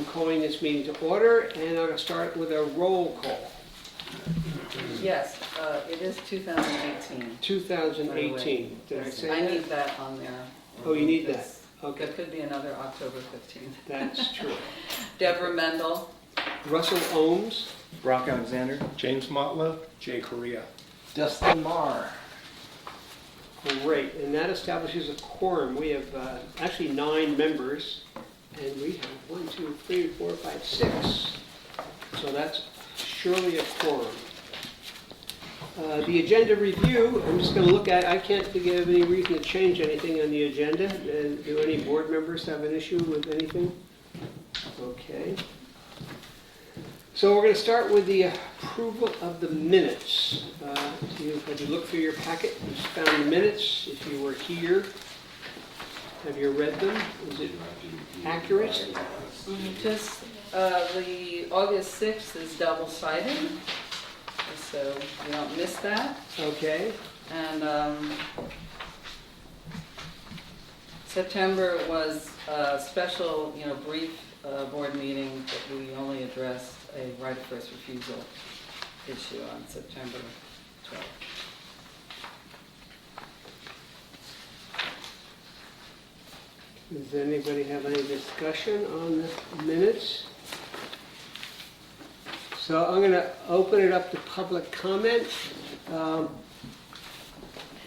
calling this meeting to order, and I'm going to start with a roll call. Yes, it is 2018. 2018. Did I say I that? need that on there. Oh, you need that? Because Okay, There could be another October 15th. that's true. Deborah Mendel. Russell Ohms, Brock Alexander. James Motla, Jay Correa. Dustin Marr. great, and that establishes a quorum. We have actually 9 members, and we have 1, 2, 3, 4, 5, 6. So that's surely a quorum. The agenda review, I'm just going to look at, I can't think of any reason to change anything on the agenda. Do any board members have an issue with anything? Okay. So we're going to start with the approval of the minutes. Have you looked through your packet and found the minutes? If you were here, have you read them? Is it accurate? Just the August 6th is double-sided, so you don't miss that. Okay. And September was a special, brief board meeting that we only addressed a right of first refusal issue on September 12th. Does anybody have any discussion on the minutes? So I'm going to open it up to public comment.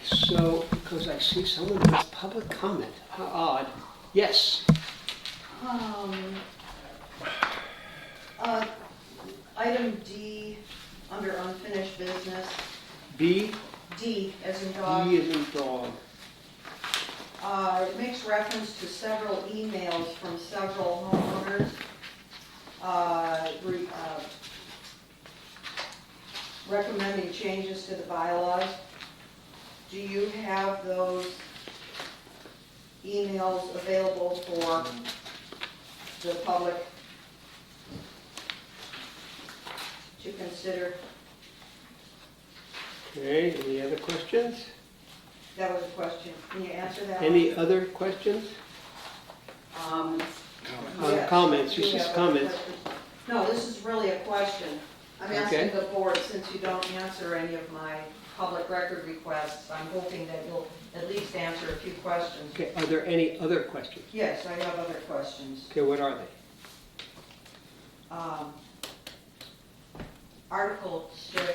So, because I see someone with public comment. How odd. Yes. Item D, under unfinished business, B, D as in dog. E as in dog. It makes reference to several emails from several homeowners recommending changes to the bylaws. Do you have those emails available for the public to consider? Okay, any other questions? That was a question. Can you answer that? Any other questions? Yes. Comments, Do you just have comments. No, this is really a question. I'm Okay. asking the board, since you don't answer any of my public record requests, I'm hoping that you'll at least answer a few questions. Okay, are there any other questions? Yes, I have other questions. Okay, what are they? Article 6,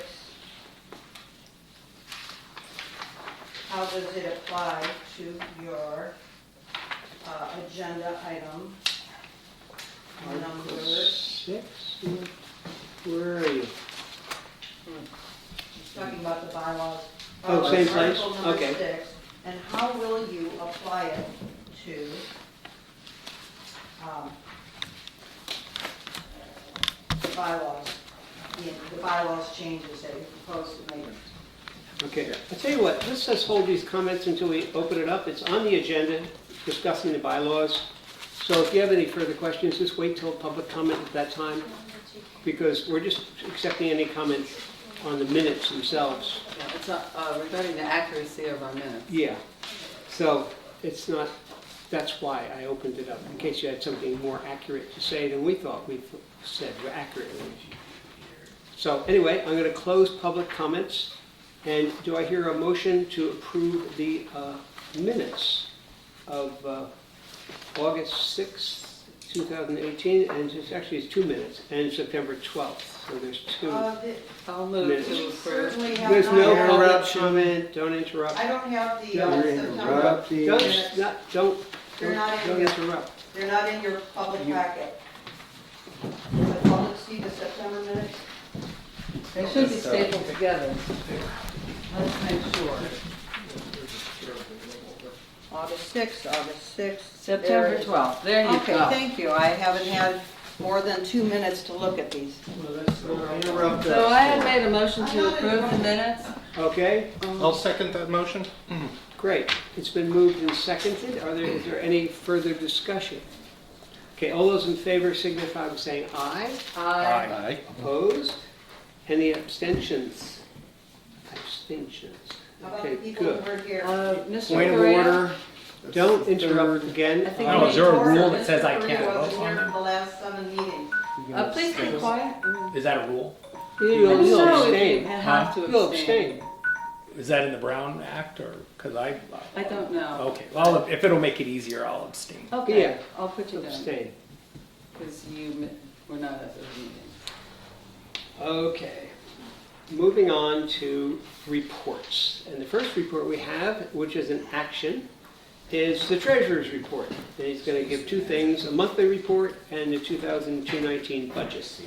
how does it apply to your agenda item? Article Number, 6? Where are you? talking about the bylaws. Oh, same place? Article number Okay. 6, and how will you apply it to the bylaws, the bylaws changes that you propose to make? Okay, I'll tell you what, let's just hold these comments until we open it up. It's on the agenda, discussing the bylaws. So if you have any further questions, just wait till public comment at that time, because we're just accepting any comments on the minutes themselves. Yeah, it's not, regarding the accuracy of our minutes. Yeah, so it's not, that's why I opened it up, in case you had something more accurate to say than we thought we said accurately. So anyway, I'm going to close public comments. And do I hear a motion to approve the minutes of August 6th, 2018, and it's 2 minutes, and September 12th, so there's 2 I'll move minutes. to approve. Certainly have There's not no had- public interruption. comment, don't interrupt. I don't have the Don't September interrupt the- minutes. Don't They're not in don't here. interrupt. They're not in your public You- packet. Does the public see the September minutes? They should be stapled together. Let's make sure. August 6th, August 6th. September There it is. 12th, there you Okay, go. thank you. I haven't had more than 2 minutes to look at these. Interrupt So I had us. made a motion to approve the minutes. Okay, I'll second that motion. great. It's been moved and seconded. Is there any further discussion? Okay, all those in favor signify by saying aye. Aye. Opposed? Any abstentions? Abstentions. How about Okay, the people who good. were here? Mr. Point of Correa? order. Don't interrupt again. I think Oh, is there a rule that Mr. says I Korea can't wasn't vote on here it? for the last 7 meetings. Please be quiet. Is that a rule? You'll I don't know if abstain. you have to You'll abstain. Is that in the Brown Act or, because I don't know. Okay, well, if it'll make it easier, I'll abstain. Okay, Yeah. I'll put you down, Abstain. because you were not at the meeting. Okay. Moving on to reports. And the first report we have, which is an action, is the treasurer's report. And he's going to give two things, a monthly report and the 2019 budget.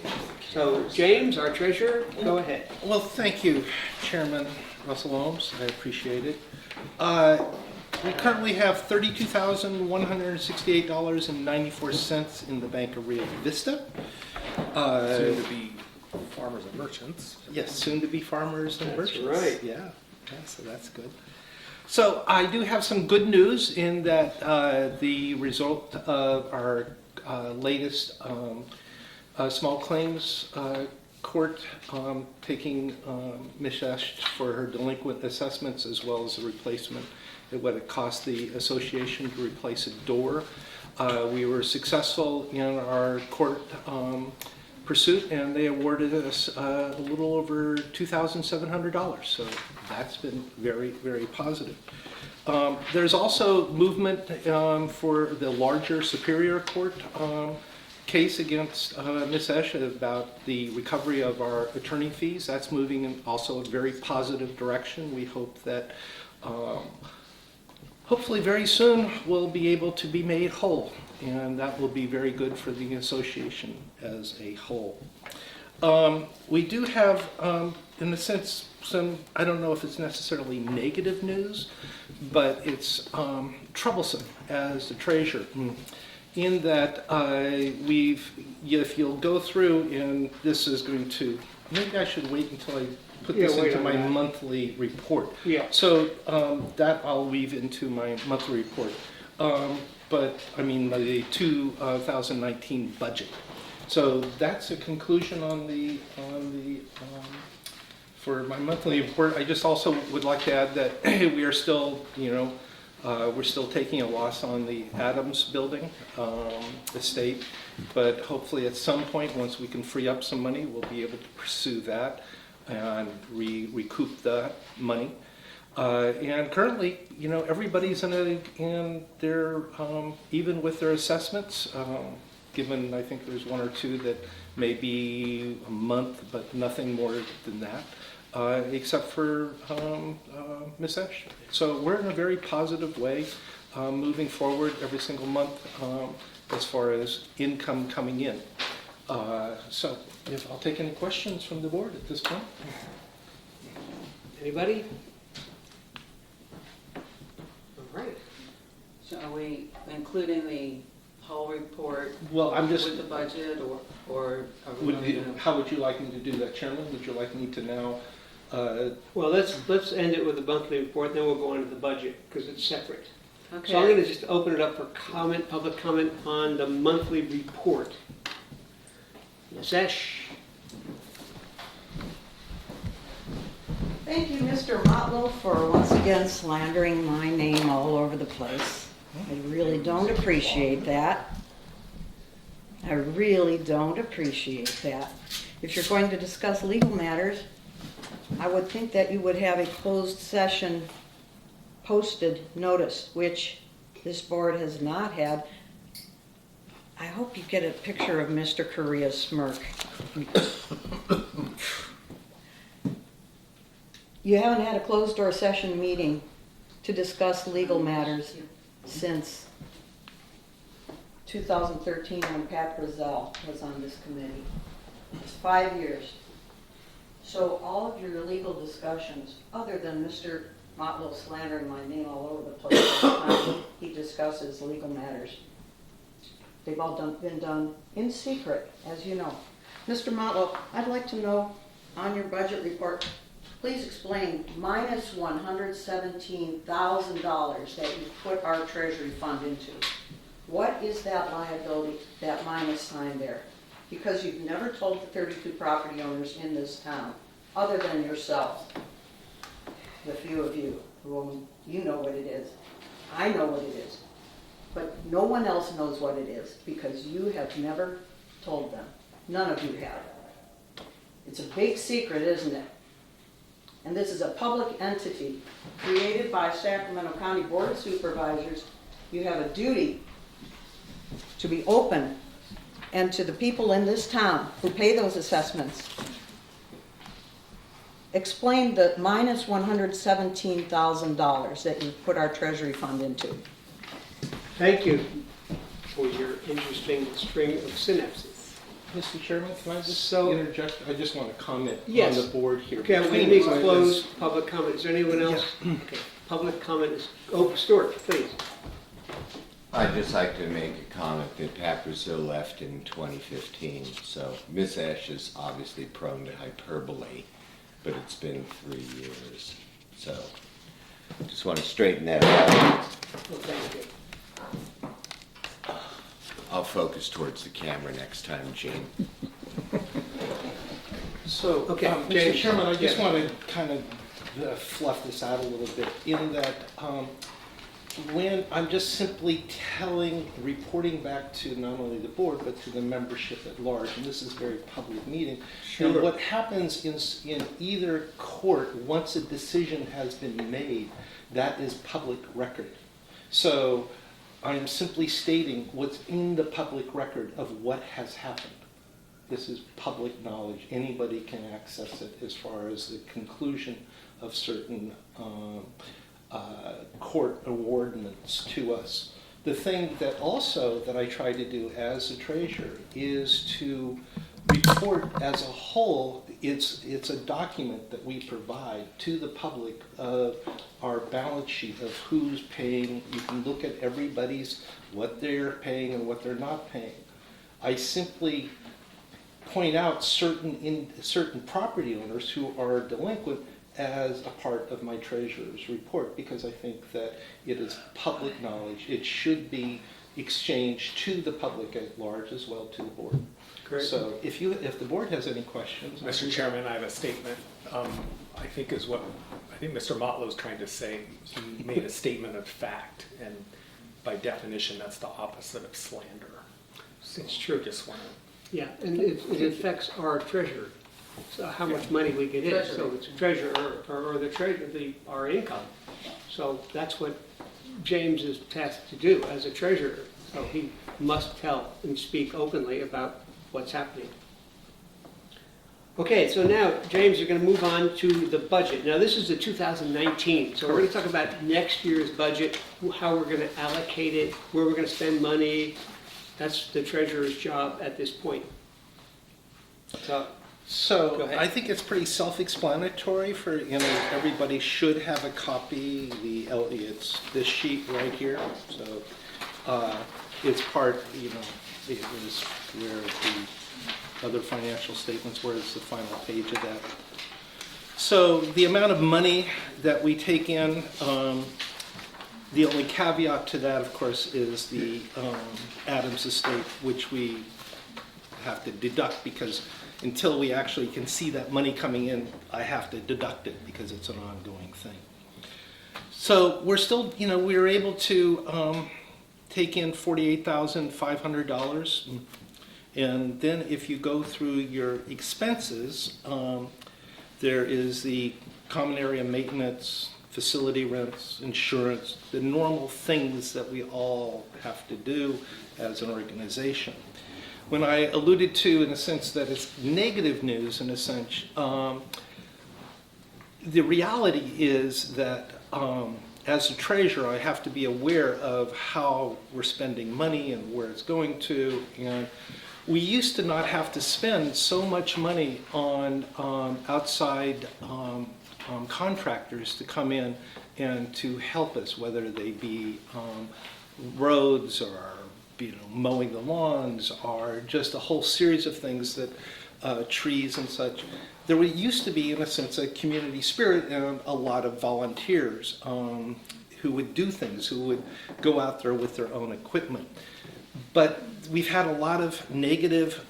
So James, our treasurer, go ahead. Well, thank you, Chairman Russell Holmes. I appreciate it. We currently have $32,168.94 in the Bank of Rio Vista. Soon to be farmers and merchants. Yes, soon to be farmers and That's merchants. right. Yeah, so that's good. So I do have some good news in that the result of our latest small claims court taking Ms. Esch for her delinquent assessments as well as the replacement of what it cost the association to replace a door. We were successful in our court pursuit, and they awarded us a little over $2,700. So that's been very, very positive. There's also movement for the larger Superior Court case against Ms. Esch about the recovery of our attorney fees. That's moving in also a very positive direction. We hope that hopefully very soon we'll be able to be made whole, and that will be very good for the association as a whole. We do have, in a sense, some, I don't know if it's necessarily negative news, but it's troublesome as the treasurer, in that if you'll go through, and this is going to, maybe I should wait until I put this Yeah, wait into on my that. monthly report. Yeah. So that I'll weave into my monthly report. But I mean the 2019 budget. So that's a conclusion on the for my monthly report. I just also would like to add that we are still, we're still taking a loss on the Adams building estate, but hopefully at some point, once we can free up some money, we'll be able to pursue that and recoup that money. And currently, everybody's in their, even with their assessments, given I think there's one or two that may be a month, but nothing more than that, except for Ms. Esch. So we're in a very positive way, moving forward every single month as far as income coming in. So if I'll take any questions from the board at this point. Anybody? All right. So are we including the whole report Well, I'm just, with the budget, or are we going to? how would you like me to do that, Chairman? Would you like me to now, Well, let's end it with the monthly report, then we'll go on to the budget, because it's separate. Okay. So I'm going to just open it up for comment, public comment on the monthly report. Ms. Esch? Thank you, Mr. Motlow, for once again slandering my name all over the place. I really don't appreciate that. I really don't appreciate that. If you're going to discuss legal matters, I would think that you would have a closed session posted notice, which this board has not had. I hope you get a picture of Mr. Korea's smirk. You haven't had a closed-door session meeting to discuss legal matters since 2013 when Pat Brazel was on this committee. It's 5 years. So all of your legal discussions, other than Mr. Motlow slandering my name all over the place every time he discusses legal matters, they've all been done in secret, as you know. Mr. Motlow, I'd like to know on your budget report, please explain minus $117,000 that you put our treasury fund into. What is that liability, that minus sign there? Because you've never told the 32 property owners in this town, other than yourself, the few of you, who you know what it is. I know what it is. But no one else knows what it is because you have never told them. None of you have. It's a big secret, isn't it? And this is a public entity created by Sacramento County Board of Supervisors. You have a duty to be open, and to the people in this town who pay those assessments, explain the minus $117,000 that you put our treasury fund into. Thank you for your interesting string of synapses. Mr. Chairman, can I just So- interject? I just want to comment Yes. on the board here. Okay, we need to close public comment. Is there anyone else? Okay, public comment is, oh, Stuart, please. I'd just like to make a comment that Pat Brazil left in 2015, so Ms. Esch is obviously prone to hyperbole, but it's been 3 years. So just want to straighten that out. Well, thank you. I'll focus towards the camera next time, Gene. So, Okay, Mr. James. Chairman, I just Yeah. want to kind of fluff this out a little bit in that when I'm just simply reporting back to not only the board, but to the membership at large, and this is a very public meeting. Sure. And what happens in either court, once a decision has been made, that is public record. So I'm simply stating what's in the public record of what has happened. This is public knowledge. Anybody can access it as far as the conclusion of certain court awardments to us. The thing that I try to do as a treasurer is to report as a whole. It's a document that we provide to the public of our balance sheet of who's paying. You can look at everybody's, what they're paying and what they're not paying. I simply point out certain property owners who are delinquent as a part of my treasurer's report, because I think that it is public knowledge. It should be exchanged to the public at large as well to the board. Great. So if the board has any questions. Mr. Chairman, I have a statement. I think Mr. Motlow's trying to say. He made a statement of fact, and by definition, that's the opposite of slander. It's true. Just want to. Yeah, and it affects our treasurer, so how much money we get in. So it's treasurer or the treasurer, our income. So that's what James is tasked to do as a treasurer. So he must tell and speak openly about what's happening. Okay, so now, James, you're going to move on to the budget. Now, this is the 2019, so we're going to talk about next year's budget, how we're going to allocate it, where we're going to spend money. That's the treasurer's job at this point. Go So ahead. I think it's pretty self-explanatory for, everybody should have a copy. It's this sheet right here. So it's part, it was where the other financial statements were. It's the final page of that. So the amount of money that we take in, the only caveat to that, of course, is the Adams estate, which we have to deduct because until we actually can see that money coming in, I have to deduct it because it's an ongoing thing. So we're still, we were able to take in $48,500. And then if you go through your expenses, there is the common area maintenance, facility rents, insurance, the normal things that we all have to do as an organization. When I alluded to, in a sense, that it's negative news, in a sense, the reality is that as a treasurer, I have to be aware of how we're spending money and where it's going to. And we used to not have to spend so much money on outside contractors to come in and to help us, whether they be roads or mowing the lawns or just a whole series of things that trees and such. There used to be, in a sense, a community spirit and a lot of volunteers who would do things, who would go out there with their own equipment. But we've had a lot of negative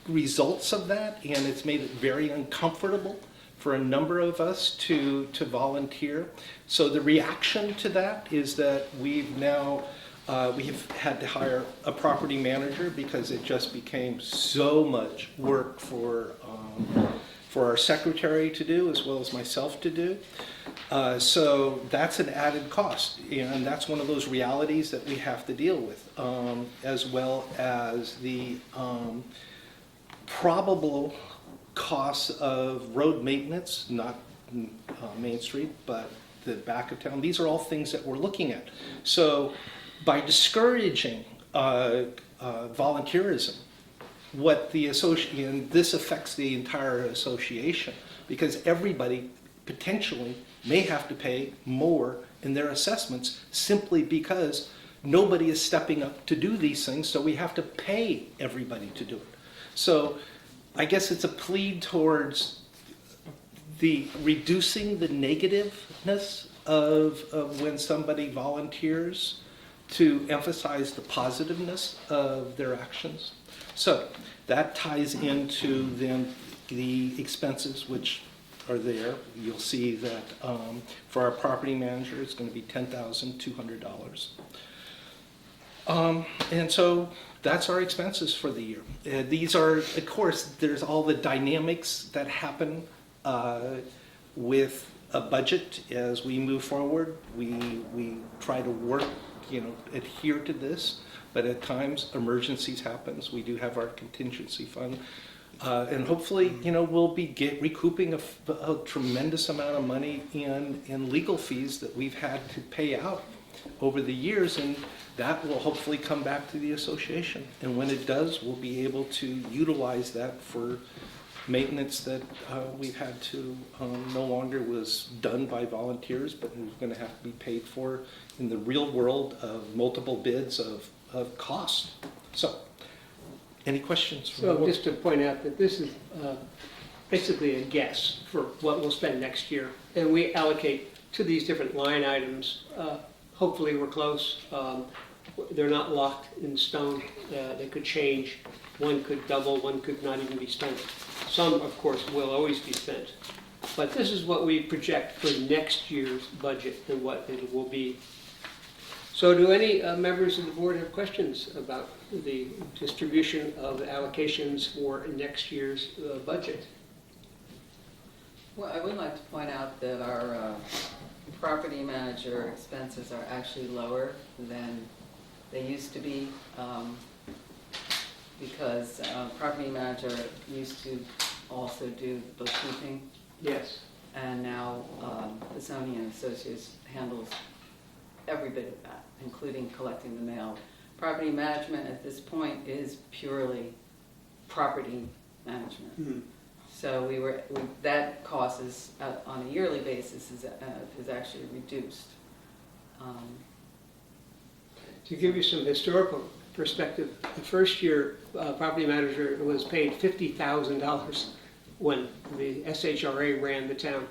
results of that, and it's made it very uncomfortable for a number of us to volunteer. So the reaction to that is that we've now, we've had to hire a property manager because it just became so much work for our secretary to do as well as myself to do. So that's an added cost, and that's one of those realities that we have to deal with, as well as the probable costs of road maintenance, not Main Street, but the back of town. These are all things that we're looking at. So by discouraging volunteerism, what the association, this affects the entire association, because everybody potentially may have to pay more in their assessments simply because nobody is stepping up to do these things, so we have to pay everybody to do it. So I guess it's a plea towards the reducing the negativeness of when somebody volunteers to emphasize the positiveness of their actions. So that ties into then the expenses which are there. You'll see that for our property manager, it's going to be $10,200. And so that's our expenses for the year. These are, of course, there's all the dynamics that happen with a budget as we move forward. We try to work, adhere to this, but at times emergencies happens. We do have our contingency fund. And hopefully, we'll be recouping a tremendous amount of money in legal fees that we've had to pay out over the years, and that will hopefully come back to the association. And when it does, we'll be able to utilize that for maintenance that we've had to no longer was done by volunteers, but was going to have to be paid for in the real world of multiple bids of cost. So, any questions? So just to point out that this is basically a guess for what we'll spend next year. And we allocate to these different line items. Hopefully we're close. They're not locked in stone. They could change. One could double, one could not even be spent. Some, of course, will always be spent. But this is what we project for next year's budget and what it will be. So do any members of the board have questions about the distribution of allocations for next year's budget? Well, I would like to point out that our property manager expenses are actually lower than they used to be, because property manager used to also do bookkeeping, Yes. and now the Zoning and Associates handles every bit of that, including collecting the mail. Property management at this point is purely property management. Mm-hmm. So that cost is, on a yearly basis, is actually reduced. To give you some historical perspective, the first year property manager was paid $50,000 when the SHRA ran the town.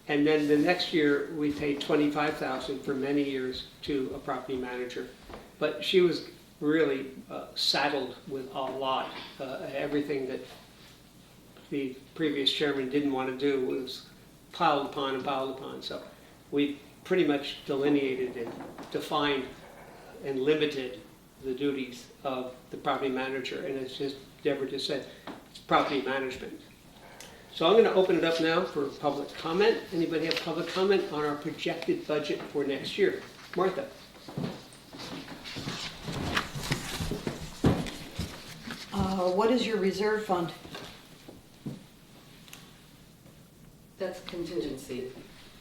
And then the next year we paid $25,000 for many years to a property manager. But she was really saddled with a lot. Everything that the previous chairman didn't want to do was piled upon and piled upon. So we pretty much delineated and defined and limited the duties of the property manager. And it's just, Deborah just said, it's property management. So I'm going to open it up now for public comment. Anybody have public comment on our projected budget for next year? Martha? What is your reserve fund? That's contingency,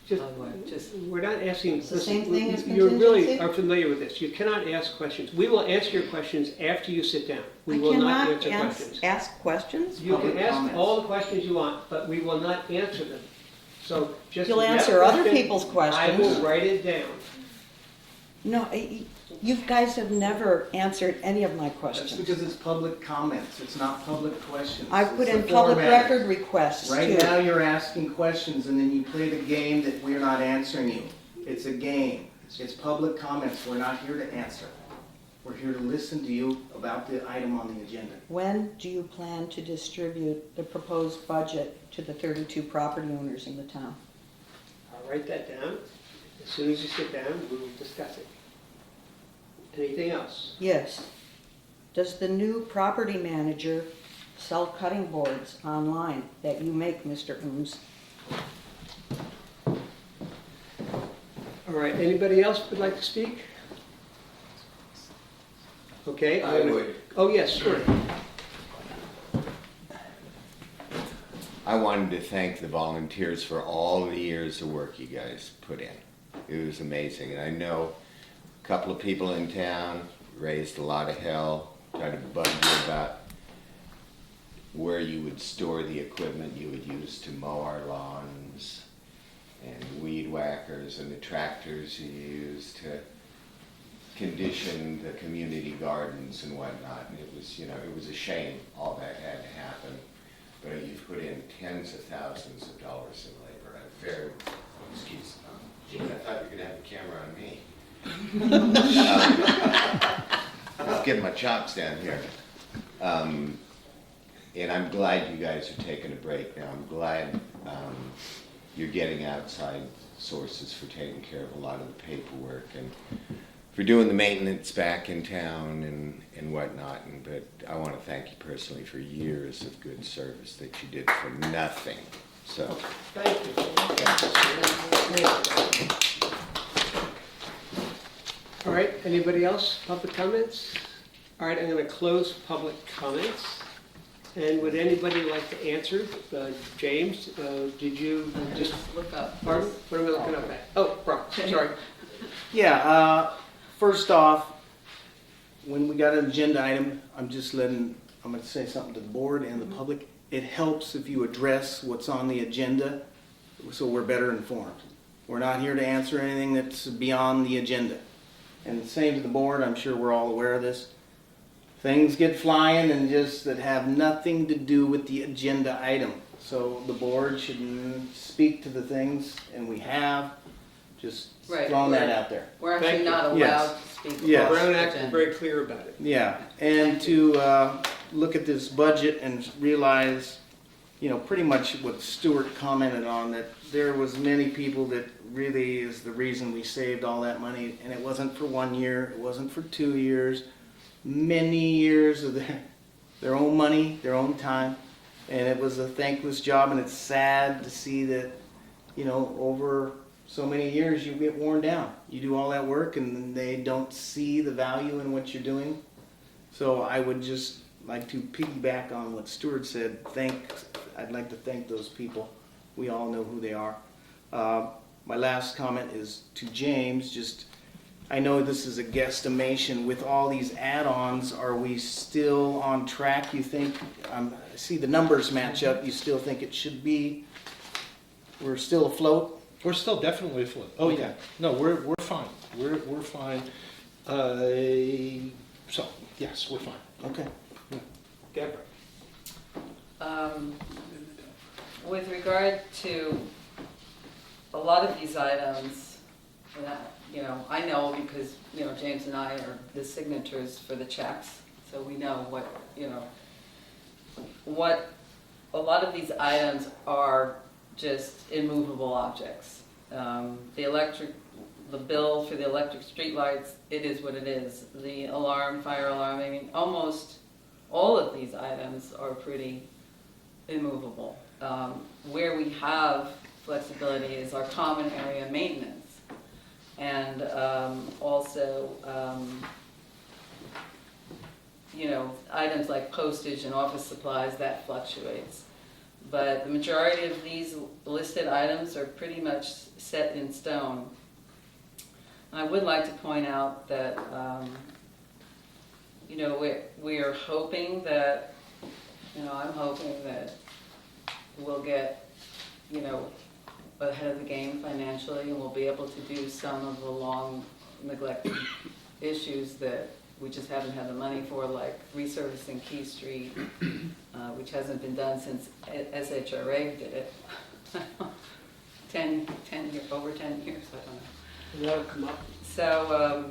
by Just, the way, just, we're not asking. It's the same thing as You really contingency? are familiar with this. You cannot ask questions. We will answer your questions after you sit down. We I will not cannot answer questions. ask questions? You can Public ask comments. all the questions you want, but we will not answer them. So just. You'll if you have answer a other question, people's I questions. will write it down. No, you guys have never answered any of my That's questions. because it's public comments, it's not public questions. I've put It's in the public format. record requests Right now, too. you're asking questions and then you play the game that we're not answering you. It's a game. It's public comments, we're not here to answer. We're here to listen to you about the item on the agenda. When do you plan to distribute the proposed budget to the 32 property owners in the town? I'll write that down. As soon as you sit down, we will discuss it. Anything else? Yes. Does the new property manager sell cutting boards online that you make, Mr. Ooms? All right, anybody else would like to speak? Okay. I would. Oh, yes, sure. I wanted to thank the volunteers for all the years of work you guys put in. It was amazing, and I know a couple of people in town raised a lot of hell, tried to bug you about where you would store the equipment you would use to mow our lawns, and weed whackers, and the tractors you use to condition the community gardens and whatnot. And it was, it was a shame all that had to happen. But you've put in tens of thousands of dollars in labor. Excuse me. Gee, I thought you were gonna have the camera on me. Let's get my chops down here. And I'm glad you guys are taking a break now. I'm glad you're getting outside sources for taking care of a lot of the paperwork and for doing the maintenance back in town and whatnot. But I want to thank you personally for years of good service that you did for nothing. So Thank you. All right, anybody else? Public comments? All right, I'm going to close public comments. And would anybody like to answer? James, did you just Look up. pardon? What am I looking up at? Oh, Brock, sorry. Yeah, first off, when we got an agenda item, I'm going to say something to the board and the public. It helps if you address what's on the agenda so we're better informed. We're not here to answer anything that's beyond the agenda. And the same to the board, I'm sure we're all aware of this. Things get flying and just that have nothing to do with the agenda item. So the board should speak to the things, and we have, just Right, throwing that we're- out there. We're actually Thank you. not Yes. allowed to speak. Yes. about Brown the Act is agenda. very clear about it. Yeah, and to look at this budget and realize, pretty much what Stuart commented on, that there was many people that really is the reason we saved all that money, and it wasn't for 1 year, it wasn't for 2 years, many years of their own money, their own time, and it was a thankless job, and it's sad to see that, over so many years you get worn down. You do all that work and they don't see the value in what you're doing. So I would just like to piggyback on what Stuart said. I'd like to thank those people. We all know who they are. My last comment is to James. I know this is a guesstimation. With all these add-ons, are we still on track, you think? I see the numbers match up. You still think it should be? We're still afloat? We're still definitely afloat. Oh, yeah. No, we're fine. We're fine. So, yes, we're fine. Okay. Deborah? With regard to a lot of these items, I know because, James and I are the signatures for the checks, so we know what a lot of these items are just immovable objects. The bill for the electric streetlights, it is what it is. The alarm, fire alarm, almost all of these items are pretty immovable. Where we have flexibility is our common area maintenance. And also, items like postage and office supplies, that fluctuates. But the majority of these listed items are pretty much set in stone. And I would like to point out that, we're hoping that, I'm hoping that we'll get, ahead of the game financially, and we'll be able to do some of the long neglected issues that we just haven't had the money for, like resurfacing Key Street, which hasn't been done since SHRA did it. 10 years, over 10 years, I don't know. That'll come up. So,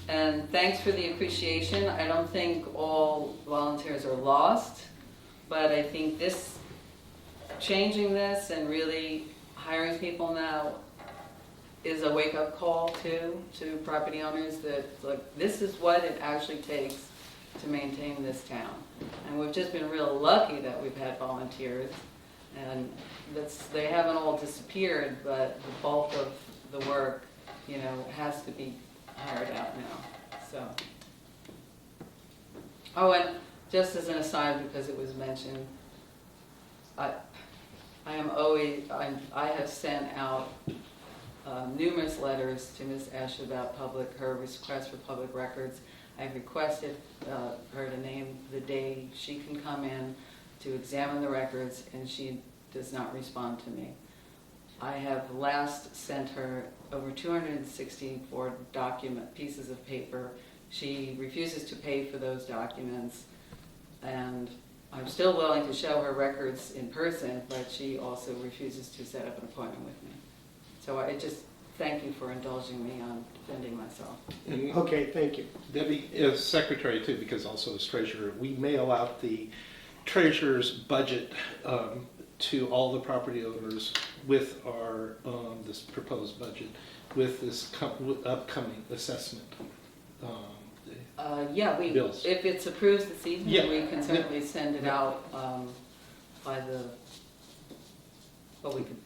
And thanks for the appreciation. I don't think all volunteers are lost, but I think changing this and really hiring people now is a wake-up call too, to property owners that, like, this is what it actually takes to maintain this town. And we've just been real lucky that we've had volunteers, and they haven't all disappeared, but the bulk of the work, has to be hired out now, so. Oh, and just as an aside, because it was mentioned, I have sent out numerous letters to Ms. Esch about her request for public records. I've requested her to name the day she can come in to examine the records, and she does not respond to me. I have last sent her over 264 pieces of paper. She refuses to pay for those documents, and I'm still willing to show her records in person, but she also refuses to set up an appointment with me. So I just thank you for indulging me on defending myself. And Okay, thank you. Debbie is secretary too, because also as treasurer, we mail out the treasurer's budget to all the property owners with our this proposed budget, with this upcoming assessment. Yeah, Bills. if it's approved this evening, Yeah. we can certainly send it out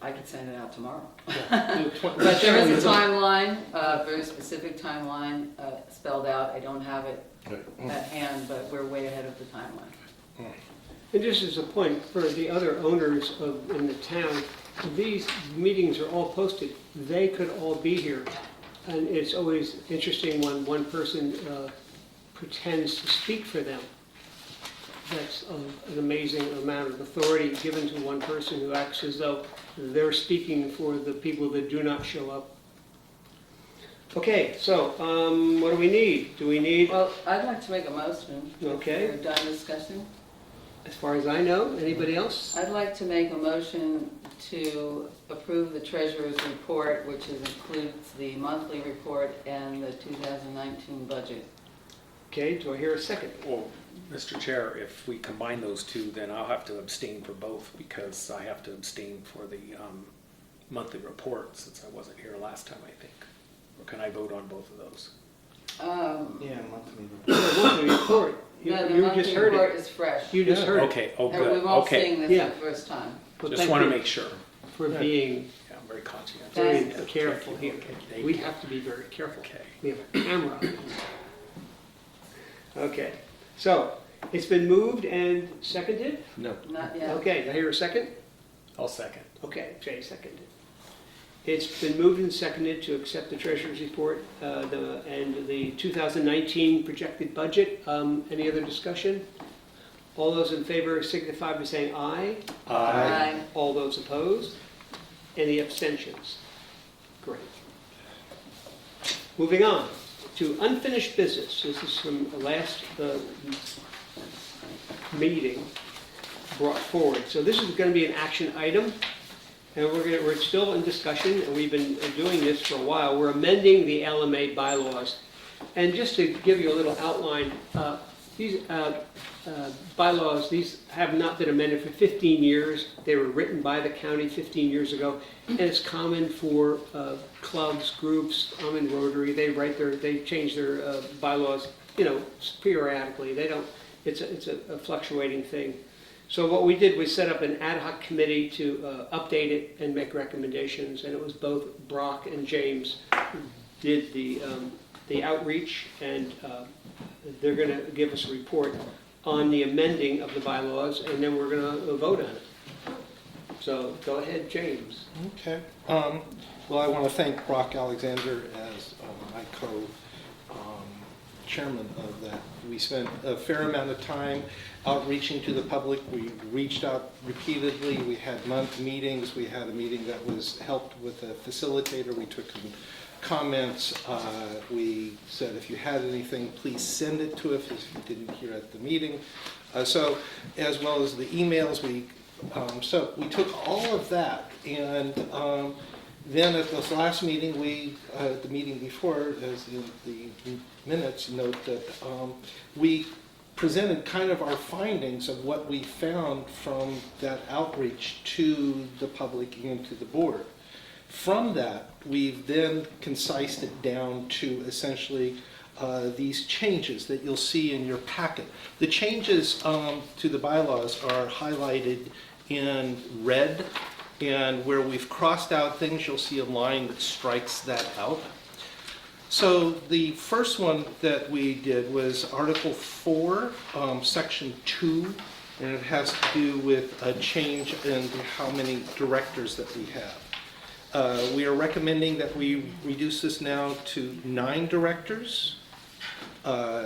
I could send it out tomorrow. But there is a timeline, a very specific timeline spelled out. I don't have it at hand, but we're way ahead of the timeline. And just as a point for the other owners in the town, these meetings are all posted. They could all be here. And it's always interesting when one person pretends to speak for them. That's an amazing amount of authority given to one person who acts as though they're speaking for the people that do not show up. Okay, so what do we need? Do we need, Well, I'd like to make a motion. Okay. If we're done discussing. as far as I know, anybody else? I'd like to make a motion to approve the treasurer's report, which includes the monthly report and the 2019 budget. Okay, do I hear a second? Well, Mr. Chair, if we combine those two, then I'll have to abstain for both because I have to abstain for the monthly report since I wasn't here last time, I think. Or can I vote on both of those? Yeah, monthly. The monthly report, you No, the you monthly just heard report it. is fresh. You just heard it. Okay, oh, And good, we've all okay. seen this Yeah. for the first time. Well, Just thank want to you make sure. for being Yeah, I'm very conscientious. very Thank you. careful here. Okay, thank We you. have to be very careful. Okay. We have a camera. Okay, so it's been moved and seconded? No. Not yet. Okay, I hear a second? I'll second. Okay, Jay seconded. It's been moved and seconded to accept the treasurer's report and the 2019 projected budget. Any other discussion? All those in favor signify by saying aye. Aye. All those opposed? Any abstentions? Great. Moving on to unfinished business. This is from the last meeting brought forward. So this is going to be an action item. And we're still in discussion, and we've been doing this for a while. We're amending the L.M.A. bylaws. And just to give you a little outline, these bylaws, these have not been amended for 15 years. They were written by the county 15 years ago, and it's common for clubs, groups. I'm in Rotary. They change their bylaws, periodically. It's a fluctuating thing. So what we did was set up an ad hoc committee to update it and make recommendations, and it was both Brock and James who did the outreach, and they're going to give us a report on the amending of the bylaws, and then we're going to vote on it. So go ahead, James. Okay. Well, I want to thank Brock Alexander as my co-chairman of that. We spent a fair amount of time outreaching to the public. We reached out repeatedly. We had month meetings. We had a meeting that was helped with a facilitator. We took comments. We said if you had anything, please send it to us if you didn't hear at the meeting. So as well as the emails, so we took all of that and Then at this last meeting, the meeting before, as in the minutes note that we presented kind of our findings of what we found from that outreach to the public and to the board. From that, we've then concised it down to essentially these changes that you'll see in your packet. The changes to the bylaws are highlighted in red, and where we've crossed out things, you'll see a line that strikes that out. So the first one that we did was Article 4, Section 2, and it has to do with a change in how many directors that we have. We are recommending that we reduce this now to 9 directors,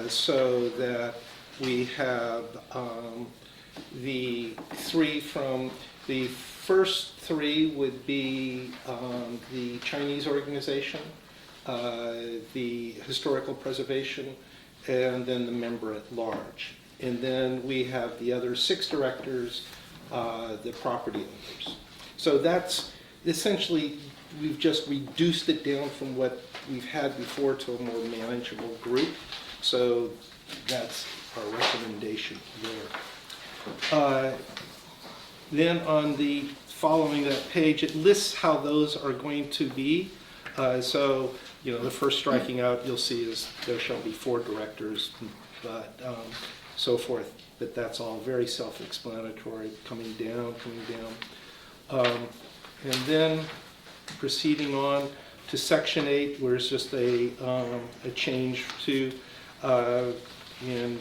so that we have the 3 from the first 3 would be the Chinese organization, the historical preservation, and then the member at large. And then we have the other 6 directors, the property owners. So that's essentially, we've just reduced it down from what we've had before to a more manageable group. So that's our recommendation there. Then on the following that page, it lists how those are going to be. So, you know, the first striking out you'll see is there shall be 4 directors, but so forth. But that's all very self-explanatory, coming down. And then proceeding on to Section 8, where it's just a change to in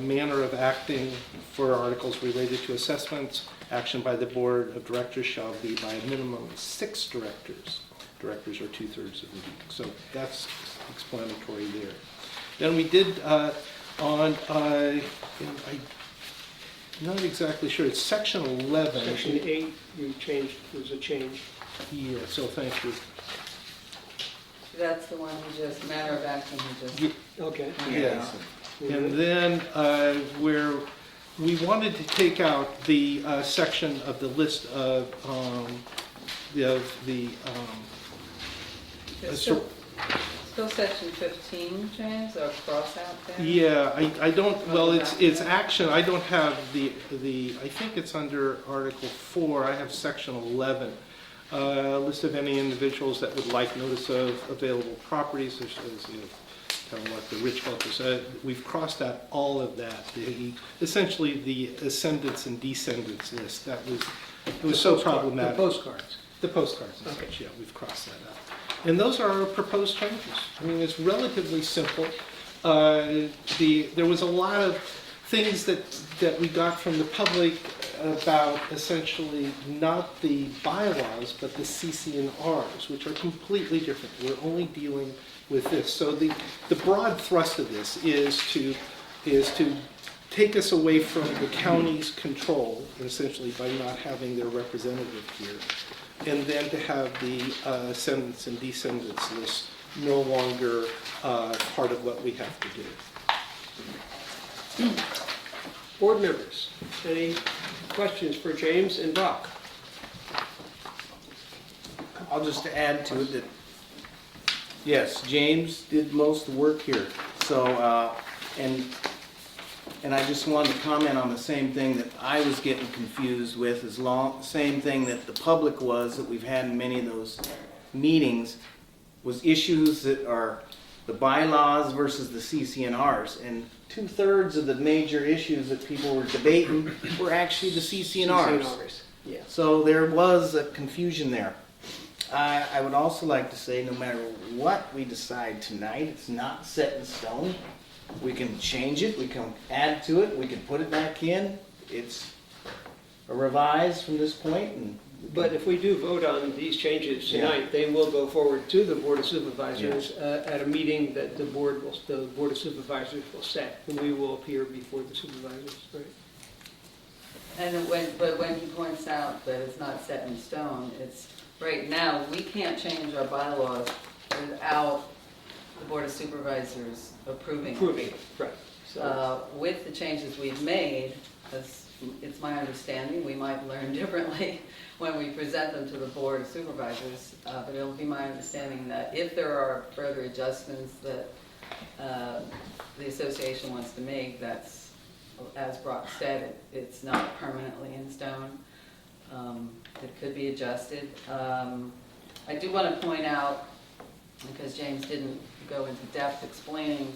manner of acting for articles related to assessments. Action by the Board of Directors shall be by a minimum of 6 directors. Directors are 2/3 of the meeting. So that's explanatory there. Then we did I'm not exactly sure, it's Section 11. Section 8, you changed, there's a change. Yeah, so thank you. That's the one who just, manner of action who just. Okay. Yeah. And then where we wanted to take out the section of the list of the It's still section 15, James, or cross out there? yeah, I don't, well, it's action, I don't have the, I think it's under Article 4, I have Section 11. List of any individuals that would like notice of available properties, such as, you know, kind of like the rich focus. We've crossed out all of that. Essentially, the ascendants and descendants list. That was, it was so problematic. The postcards. The postcards and Okay. such, yeah, we've crossed that out. And those are our proposed changes. I mean, it's relatively simple. There was a lot of things that we got from the public about essentially not the bylaws, but the CC&Rs, which are completely different. We're only dealing with this. So the broad thrust of this is to take us away from the county's control, essentially by not having their representative here, and then to have the ascendants and descendants list no longer part of what we have to do. Board members, any questions for James and Brock? I'll just add to it that, yes, James did most of the work here. So, and I just wanted to comment on the same thing that I was getting confused with, same thing that the public was, that we've had in many of those meetings, was issues that are the bylaws versus the CC&Rs. And 2/3 of the major issues that people were debating were actually the CC&Rs. Yeah. So there was a confusion there. I would also like to say, no matter what we decide tonight, it's not set in stone. We can change it, we can add to it, we can put it back in. It's a revise from this point. But if we do vote on these changes tonight, they will go forward to the Board of Supervisors at a meeting that the Board of Supervisors will set, and we will appear before the supervisors, right? But when he points out that it's not set in stone, it's, right now, we can't change our bylaws without the Board of Supervisors approving. Approving, right. So, With the changes we've made, as it's my understanding, we might learn differently when we present them to the Board of Supervisors, but it'll be my understanding that if there are further adjustments that the association wants to make, that's, as Brock said, it's not permanently in stone. It could be adjusted. I do want to point out, because James didn't go into depth explaining,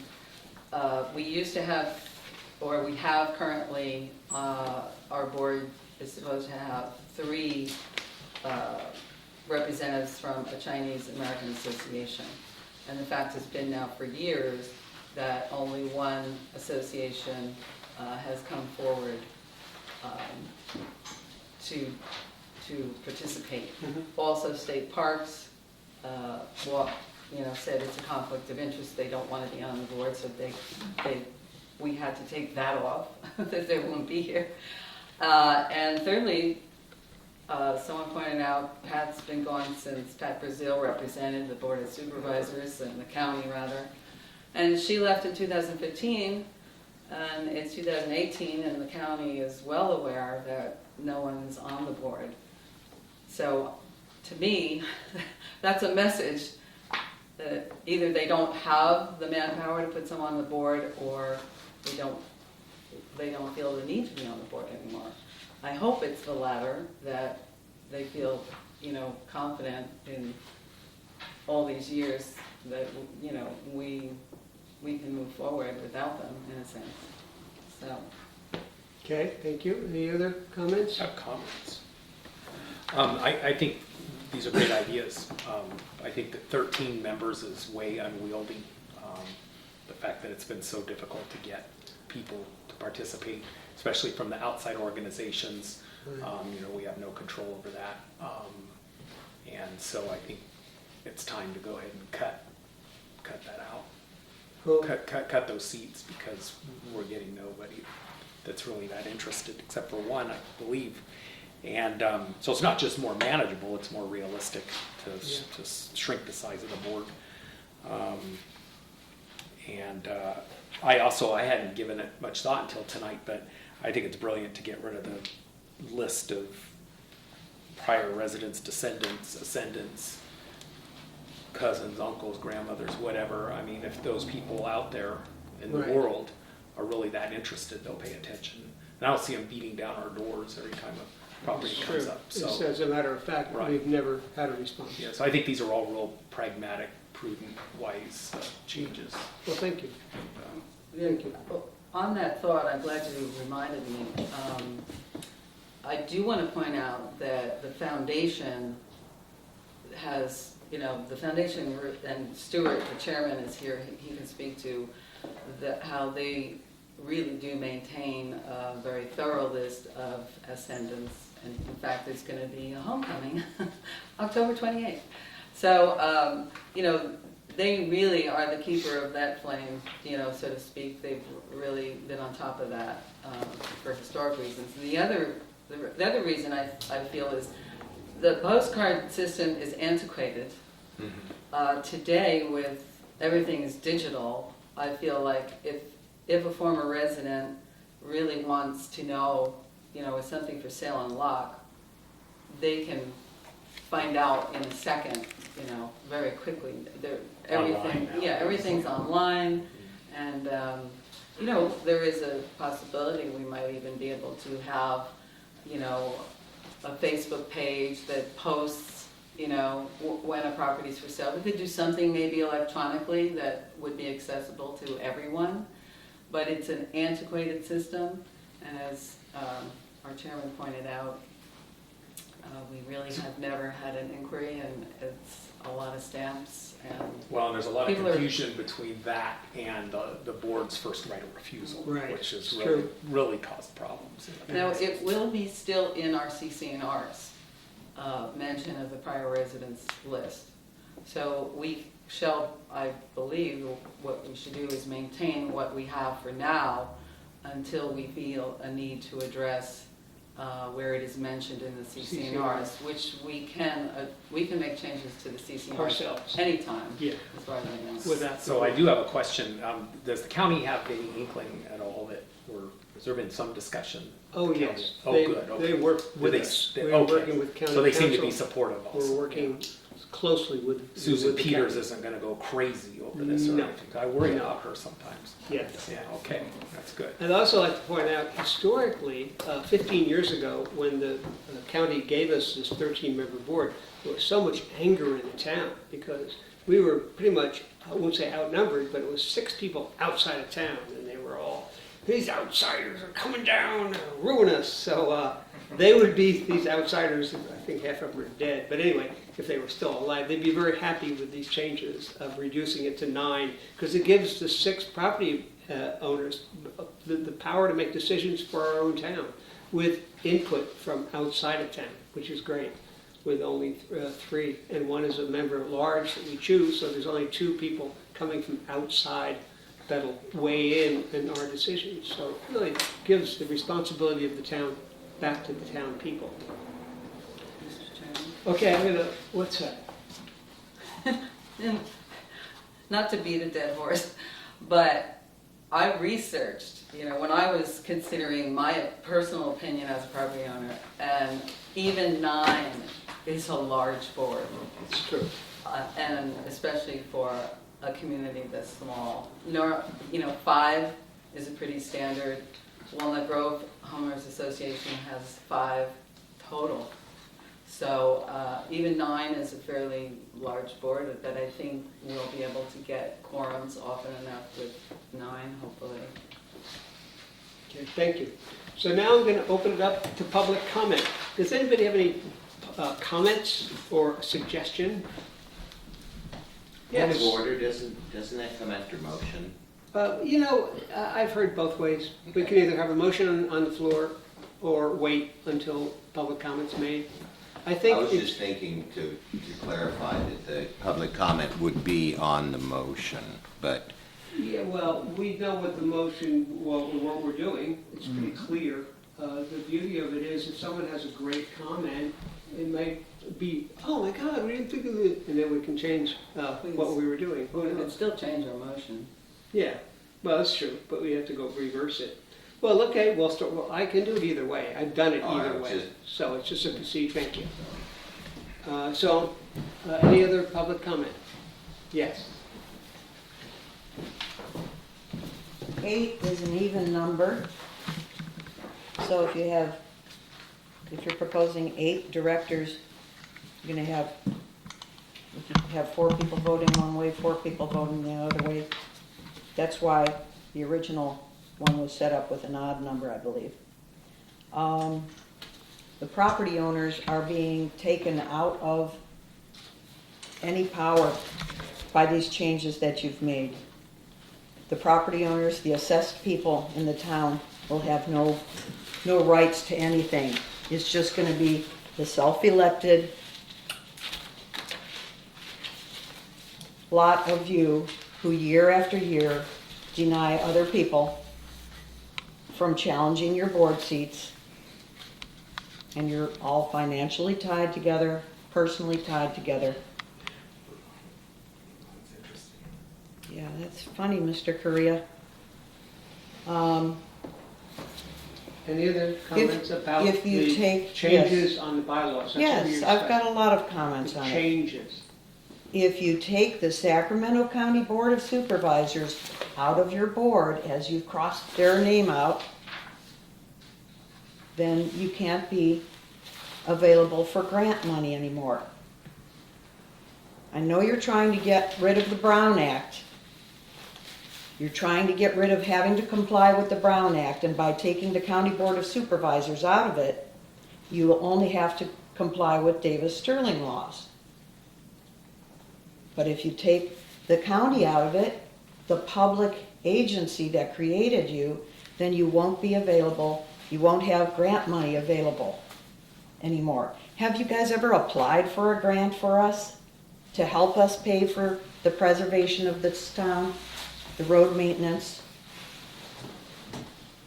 we used to have, or we have currently, our board is supposed to have 3 representatives from a Chinese American association. And the fact has been now for years that only one association has come forward to participate. Also, state parks said it's a conflict of interest. They don't want to be on the board, so we had to take that off that they won't be here. And thirdly, someone pointed out Pat's been gone since Pat Brazil represented the Board of Supervisors and the county rather, and she left in 2015. And it's 2018, and the county is well aware that no one's on the board. So, to me, that's a message that either they don't have the manpower to put someone on the board, or they don't feel the need to be on the board anymore. I hope it's the latter, that they feel, confident in all these years that, we can move forward without them, in a sense. So. Okay, thank you. Any other comments? I have comments. I think these are great ideas. I think that 13 members is way unwieldy. The fact that it's been so difficult to get people to participate, especially from the outside organizations, we have no control over that. And so I think it's time to go ahead and cut that out. Cool. Cut those seats, because we're getting nobody that's really that interested, except for one, I believe. And so it's not just more manageable, it's more realistic to shrink the size of the board. I hadn't given it much thought until tonight, but I think it's brilliant to get rid of the list of prior residents, descendants, ascendants, cousins, uncles, grandmothers, whatever. I mean, if those people out there in the world are really that interested, they'll pay attention. And I don't see them beating down our doors every time a property comes up. So, just as a matter of fact, we've never had a response. yeah, so I think these are all real pragmatic, prudent, wise changes. Well, thank you. Thank you. On that thought, I'm glad you reminded me. I do want to point out that the foundation has, the foundation, and Stuart, the chairman, is here. He can speak to how they really do maintain a very thorough list of ascendants. And in fact, there's going to be a homecoming October 28th. So, they really are the keeper of that flame, so to speak. They've really been on top of that for historic reasons. And the other reason I feel is the postcard system is antiquated. Today, with everything is digital, I feel like if a former resident really wants to know, is something for sale on Locke, they can find out in a second, very quickly. Everything's online, and there is a possibility we might even be able to have, a Facebook page that posts, when a property's for sale. We could do something maybe electronically that would be accessible to everyone, but it's an antiquated system, and as our chairman pointed out, we really have never had an inquiry, and it's a lot of stamps. And there's a lot of confusion between that and the board's first right of refusal, which has really caused problems. Now, it will be still in our CC&Rs, mention of the prior residence list. So we shall, I believe, what we should do is maintain what we have for now until we feel a need to address where it is mentioned in the CC&Rs, which we can make changes to the CC&Rs ourselves anytime. Yeah. As far as I know. So I do have a question. Does the county have any inkling at all that we're Has there been some discussion? Oh, with the yes. county? Oh, They- good, okay. They work Do with they us. they- We're okay. working with county So they seem to be council. supportive also. We're working yeah. closely with. Susan with the Peters county. isn't gonna go crazy over this or No. anything. I worry No. about her sometimes. Yes. Yeah, okay, that's good. I'd also like to point out, historically, 15 years ago, when the county gave us this 13-member board, there was so much anger in the town because we were pretty much, I won't say outnumbered, but it was 6 people outside of town, and they were all, these outsiders are coming down and ruin us. So they would be, these outsiders, I think half of them are dead, but anyway, if they were still alive, they'd be very happy with these changes of reducing it to 9, because it gives the 6 property owners the power to make decisions for our own town with input from outside of town, which is great, with only 3, and 1 is a member at large that we choose, so there's only 2 people coming from outside that'll weigh in our decisions. So it really gives the responsibility of the town back to the town people. Mr. Chairman. Okay, I'm gonna, what's that? And not to beat a dead horse, but I researched, when I was considering my personal opinion as a property owner, and even 9 is a large board, It's true. and especially for a community this small. 5 is a pretty standard. Walnut Grove Homeowners Association has 5 total. So even 9 is a fairly large board that I think we'll be able to get quorums often enough with 9, hopefully. Okay, thank you. So now I'm gonna open it up to public comment. Does anybody have any comments or suggestion? Point of Yes. order, doesn't that come after motion? I've heard both ways. We can either have a motion on the floor or wait until public comment's made. I think I was it's- just thinking to clarify that the public comment would be on the motion, but Yeah, well, we know what the motion, what we're doing, it's pretty clear. The beauty of it is if someone has a great comment, it might be, oh my God, we didn't think of it, and then we can change what we were doing. Who We could knows? still change our motion. Yeah, well, that's true, but we have to go reverse it. Well, okay, well, I can do it either way. I've done it All right, either way. just- So it's just a procedure, thank you. Any other public comment? Yes. 8 is an even number. So if you're proposing 8 directors, you're gonna have, if you have 4 people voting one way, 4 people voting the other way. That's why the original one was set up with an odd number, I believe. The property owners are being taken out of any power by these changes that you've made. The property owners, the assessed people in the town will have no rights to anything. It's just gonna be the self-elected lot of you who year after year deny other people from challenging your board seats. And you're all financially tied together, personally tied together. Yeah, that's funny, Mr. Correa. Any other comments about if you the take- changes on the bylaws? That's what Yes, you're I've got saying. a lot of comments The on it. changes. If you take the Sacramento County Board of Supervisors out of your board, as you've crossed their name out, then you can't be available for grant money anymore. I know you're trying to get rid of the Brown Act. You're trying to get rid of having to comply with the Brown Act, and by taking the County Board of Supervisors out of it, you will only have to comply with Davis-Sterling laws. But if you take the county out of it, the public agency that created you, then you won't be available, you won't have grant money available anymore. Have you guys ever applied for a grant for us to help us pay for the preservation of this town, the road maintenance,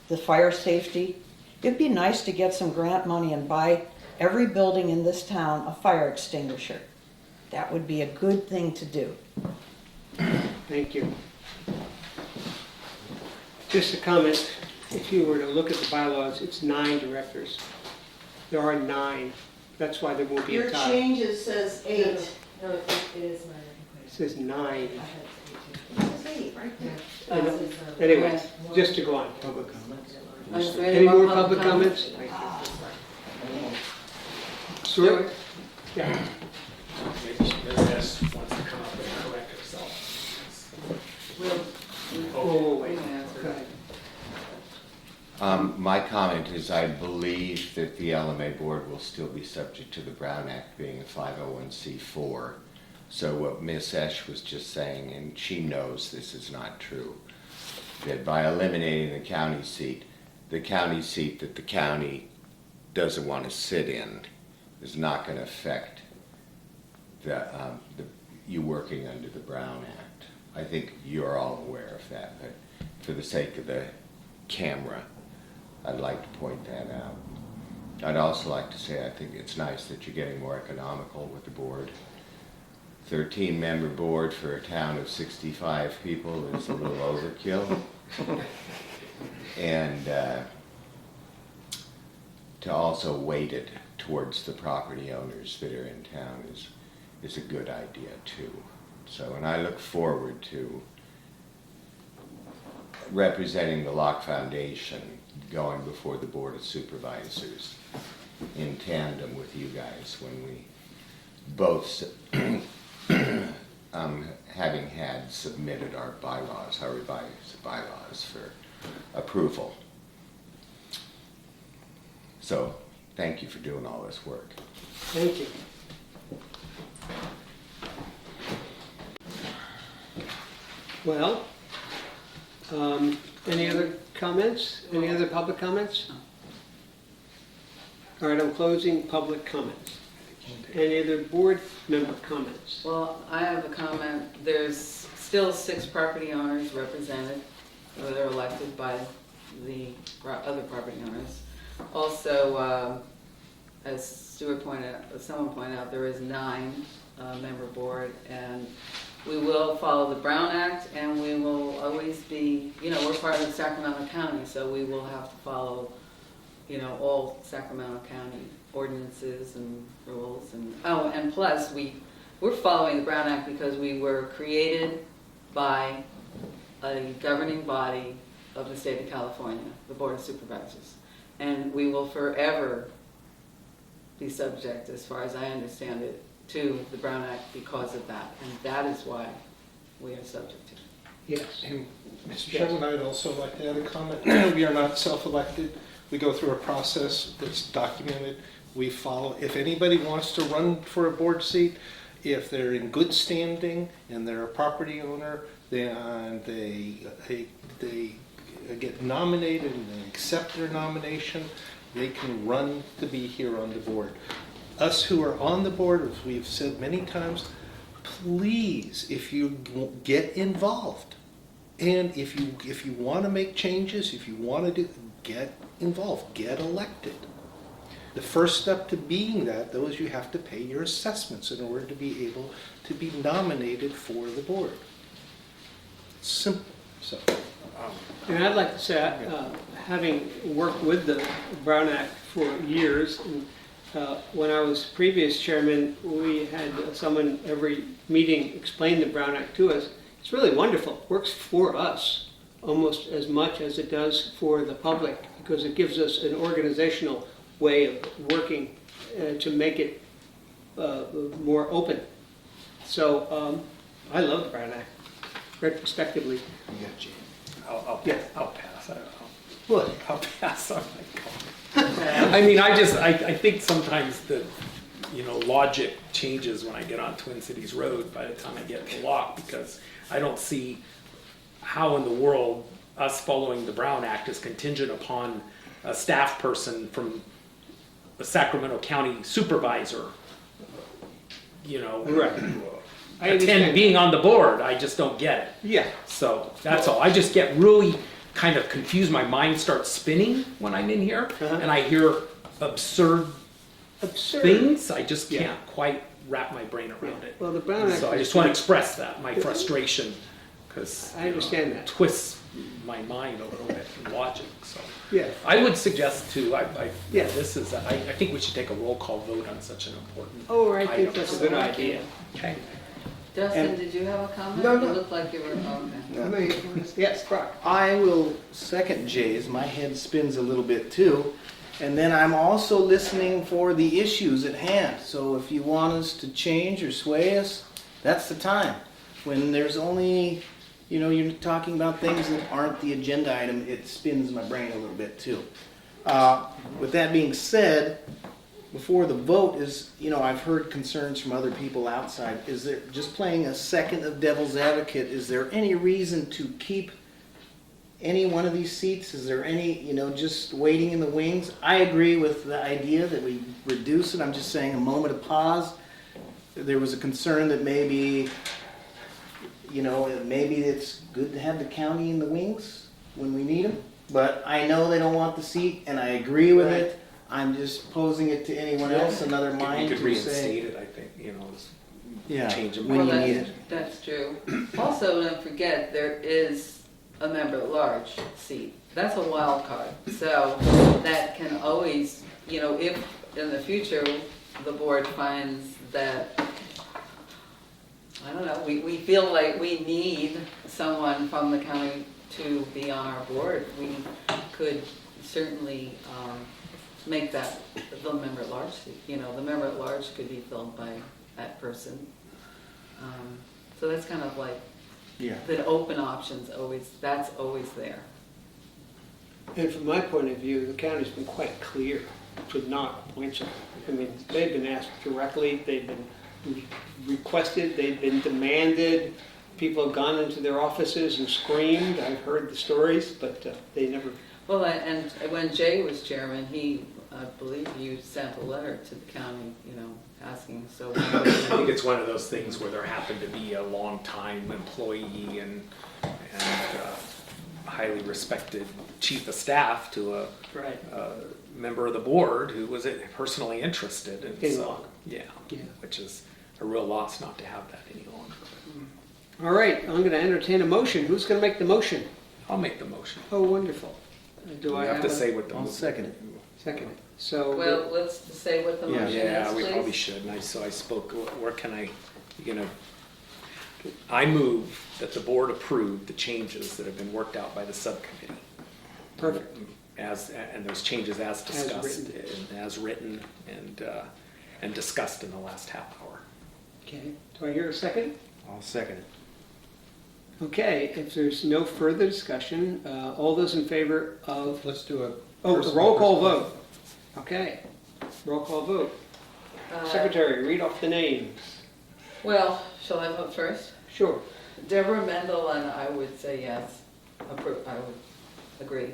the fire safety? It'd be nice to get some grant money and buy every building in this town a fire extinguisher. That would be a good thing to do. Thank you. Just a comment. if you were to look at the bylaws, it's 9 directors. There are 9. That's why there won't be Your a tie. changes says 8. No, it is my. It says 9. It says 8 right there. I know. Anyway, just to go on. Public comments? Is there Any more public comments? Stuart? Yeah. Maybe Ms. Esch wants to come up and correct herself. Oh, wait. answer. Go ahead. My comment is I believe that the L.M.A. board will still be subject to the Brown Act being a 501c4. So what Ms. Esch was just saying, and she knows this is not true, that by eliminating the county seat that the county doesn't want to sit in is not going to affect you working under the Brown Act. I think you're all aware of that, but for the sake of the camera, I'd like to point that out. I'd also like to say I think it's nice that you're getting more economical with the board. 13-member board for a town of 65 people is a little overkill. And to also weight it towards the property owners that are in town is a good idea too. So, and I look forward to representing the Locke Foundation going before the Board of Supervisors in tandem with you guys when we both, having had submitted our bylaws, our revised bylaws for approval. So, thank you for doing all this work. Thank you. Well, any other comments? Any other public comments? All right, I'm closing public comments. Any other board member comments? Well, I have a comment. There's still 6 property owners represented, or they're elected by the other property owners. Also, as Stuart pointed out, someone pointed out, there is 9-member board, and we will follow the Brown Act, and we will always be, we're part of Sacramento County, so we will have to follow, all Sacramento County ordinances and rules. And plus, we're following the Brown Act because we were created by a governing body of the state of California, the Board of Supervisors. And we will forever be subject, as far as I understand it, to the Brown Act because of that. And that is why we are subject to it. Yes. And Mr. Chairman, I'd also like to add a comment. We are not self-elected. We go through a process that's documented. We follow. If anybody wants to run for a board seat, if they're in good standing and they're a property owner, then they get nominated and they accept their nomination, they can run to be here on the board. Us who are on the board, as we've said many times, please, if you get involved, and if you want to make changes, if you want to get involved, get elected. The first step to being that, though, is you have to pay your assessments in order to be able to be nominated for the board. Simple. So. And I'd like to say, having worked with the Brown Act for years, and when I was previous chairman, we had someone every meeting explain the Brown Act to us. It's really wonderful. It works for us almost as much as it does for the public because it gives us an organizational way of working to make it more open. So I love the Brown Act, retrospectively. I'll Yeah. pass. What? I'll pass on my comment. I mean, I think sometimes the, logic changes when I get on Twin Cities Road by the time I get to Locke, because I don't see how in the world us following the Brown Act is contingent upon a staff person from the Sacramento County Supervisor, Right. being on the board. I just don't get it. Yeah. So that's all. I just get really kind of confused. My mind starts spinning when I'm in here, and I hear absurd things. I just can't quite wrap my brain around it. Well, the Brown Act. So I just want to express that, my frustration, because I understand that. twists my mind a little bit in watching. So Yeah. I would suggest too. Yeah. This is. I think we should take a roll call vote on such an important. Oh, I think item. that's a good idea. Okay. Dustin, And- did you have a comment? No, You no. looked like you were, okay. Yes, Brock. I will second Jay's. My head spins a little bit too. And then I'm also listening for the issues at hand. So if you want us to change or sway us, that's the time. When there's only, you're talking about things that aren't the agenda item, it spins my brain a little bit too. With that being said, before the vote is, I've heard concerns from other people outside. Is there, just playing a second of devil's advocate, is there any reason to keep any one of these seats? Is there any, just waiting in the wings? I agree with the idea that we reduce it. I'm just saying a moment of pause. There was a concern that maybe, maybe it's good to have the county in the wings when we need them. But I know they don't want the seat, and I agree with Right. it. I'm just posing it to anyone else, another You mind could to reinstate say, it. I think just yeah, change them. when you Well, need it. That's true. Also, don't forget, there is a member at large seat. That's a wild card. So that can always, if in the future the board finds that, I don't know, we feel like we need someone from the county to be on our board, we could certainly make that the member at large seat. The member at large could be filled by that person. So that's kind of like Yeah. the open options that's always there. And from my point of view, the county's been quite clear to not appoint someone. I mean, they've been asked directly, they've been requested, they've been demanded. People have gone into their offices and screamed. I've heard the stories, but they never. Well, and when Jay was chairman, I believe you sent a letter to the county, asking, so. I think it's one of those things where there happened to be a long-time employee and highly respected chief of staff to a Right. member of the board who was personally interested. And In so, Locke. yeah, Yeah. which is a real loss not to have that any longer. All right, I'm going to entertain a motion. Who's going to make the motion? I'll make the motion. Oh, wonderful. Do We I have have to a say what the I'll second it. second? So, Well, let's say what the Yeah. motion Yeah, is, we probably please. should. And so I spoke, where can I, I move that the board approve the changes that have been worked out by the subcommittee. perfect. And those changes as discussed, written. and as written and discussed in the last half hour. Okay, do I hear a second? I'll second it. Okay, if there's no further discussion, all those in favor of, Let's do a. roll call vote. Okay, roll call vote. Uh, Secretary, read off the names. Well, shall I vote first? Sure. Deborah Mendel, and I would say yes. I would agree.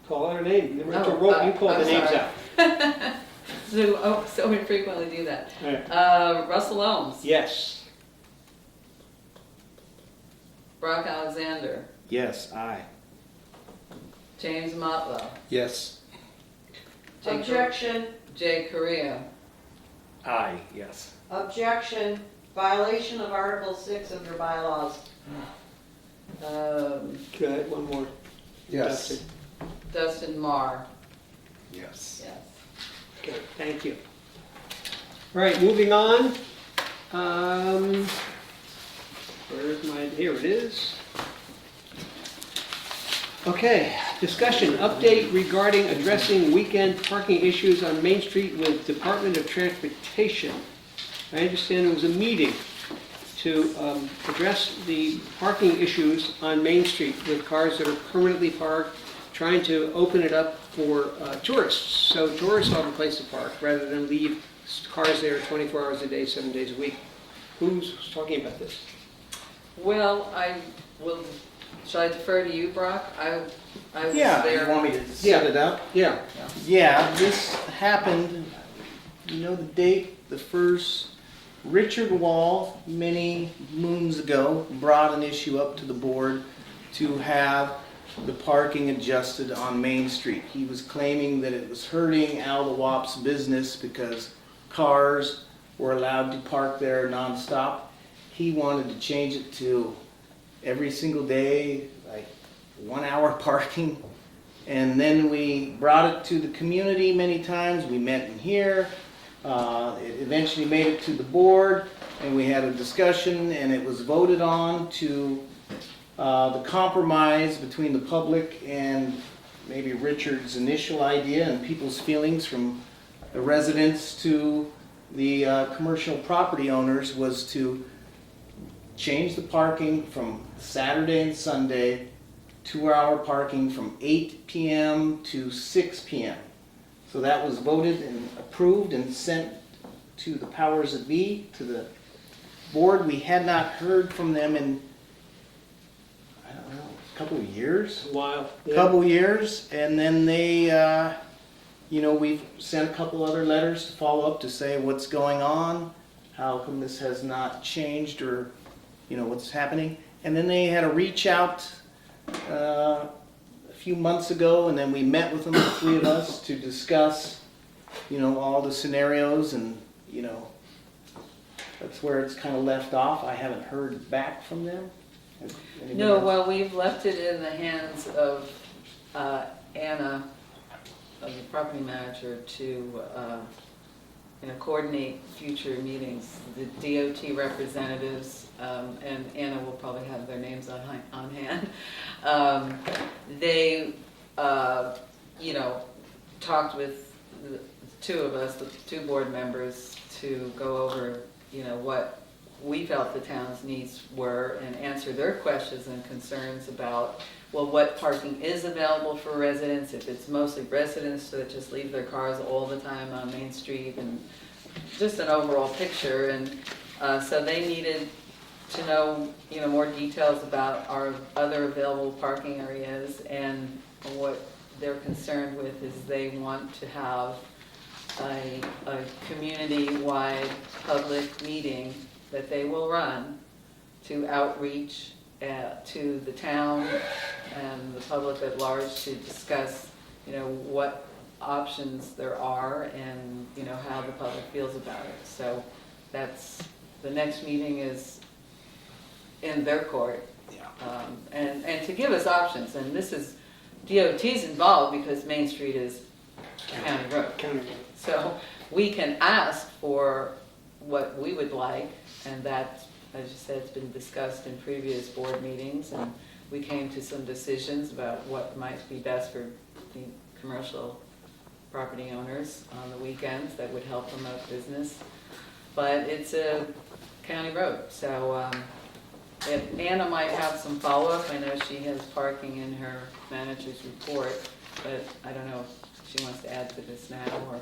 Call out her name. You Oh, call I'm the names sorry. out. So we frequently do that. All right. Russell Ohms, Yes. Brock Alexander, Yes, aye. James Motlow, Yes. Objection, Jay Correa, Aye, yes. objection, violation of Article 6 of your bylaws. Good, one more. Yes. Dustin. Dustin Marr, Yes. yes. Okay, thank you. All right, moving on. Where's here it is. Okay, discussion, update regarding addressing weekend parking issues on Main Street with Department of Transportation. I understand there was a meeting to address the parking issues on Main Street with cars that are permanently parked, trying to open it up for tourists. So tourists have a place to park rather than leave cars there 24 hours a day, 7 days a week. Who's talking about this? Well, shall I defer to you, Brock? I was Yeah, there. you want me to set it up? Yeah. Yeah, this happened, you know the date, the first, Richard Wall, many moons ago, brought an issue up to the board to have the parking adjusted on Main Street. He was claiming that it was hurting Al the Wop's business because cars were allowed to park there nonstop. He wanted to change it to every single day, like 1 hour parking. And then we brought it to the community many times. We met in here. It eventually made it to the board, and we had a discussion, and it was voted on to the compromise between the public and maybe Richard's initial idea and people's feelings from the residents to the commercial property owners was to change the parking from Saturday and Sunday, 2 hour parking from 8 p.m. to 6 p.m. So that was voted and approved and sent to the powers that be, to the board. We had not heard from them in, I don't know, a couple of years. While. Couple years, and then they, we've sent a couple other letters to follow up to say what's going on, how come this has not changed, or, what's happening. And then they had a reach out a few months ago, and then we met with them, the three of us, to discuss, all the scenarios, and, that's where it's kind of left off. I haven't heard back from them. Has anybody No, else? well, we've left it in the hands of Anna, of the property manager, to coordinate future meetings. The DOT representatives, and Anna will probably have their names on hand. They, talked with the two of us, the two board members, to go over, what we felt the town's needs were and answer their questions and concerns about, well, what parking is available for residents, if it's mostly residents that just leave their cars all the time on Main Street, and just an overall picture. And so they needed to know, more details about our other available parking areas, and what they're concerned with is they want to have a community-wide public meeting that they will run to outreach to the town and the public at large to discuss, what options there are and, how the public feels about it. So that's, the next meeting is in their court. And to give us options, and this is, DOT's involved because Main Street is county road. County road. So we can ask for what we would like, and that, as you said, has been discussed in previous board meetings, and we came to some decisions about what might be best for the commercial property owners on the weekends that would help promote business. But it's a county road, so if Anna might have some follow-up. I know she has parking in her manager's report, but I don't know if she wants to add to this now, or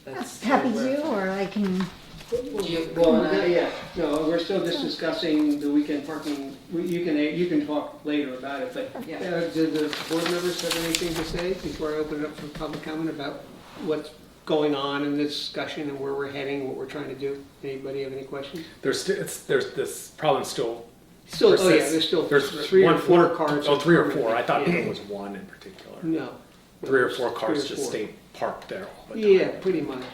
that's Happy where- to, or I can, Yeah, no, we're still just discussing the weekend parking. You can talk later about it, but Yeah. do the board members have anything to say before I open it up for public comment about what's going on in this discussion and where we're heading, what we're trying to do? Anybody have any questions? There's this problem still. Still, oh yeah, persists. there's still There's 3 or one 4 cars. Oh, 3 or 4. I thought Yeah. there was one in particular. No. 3 or 4 cars 3 or just 4. stay parked there all the time. Yeah, pretty much.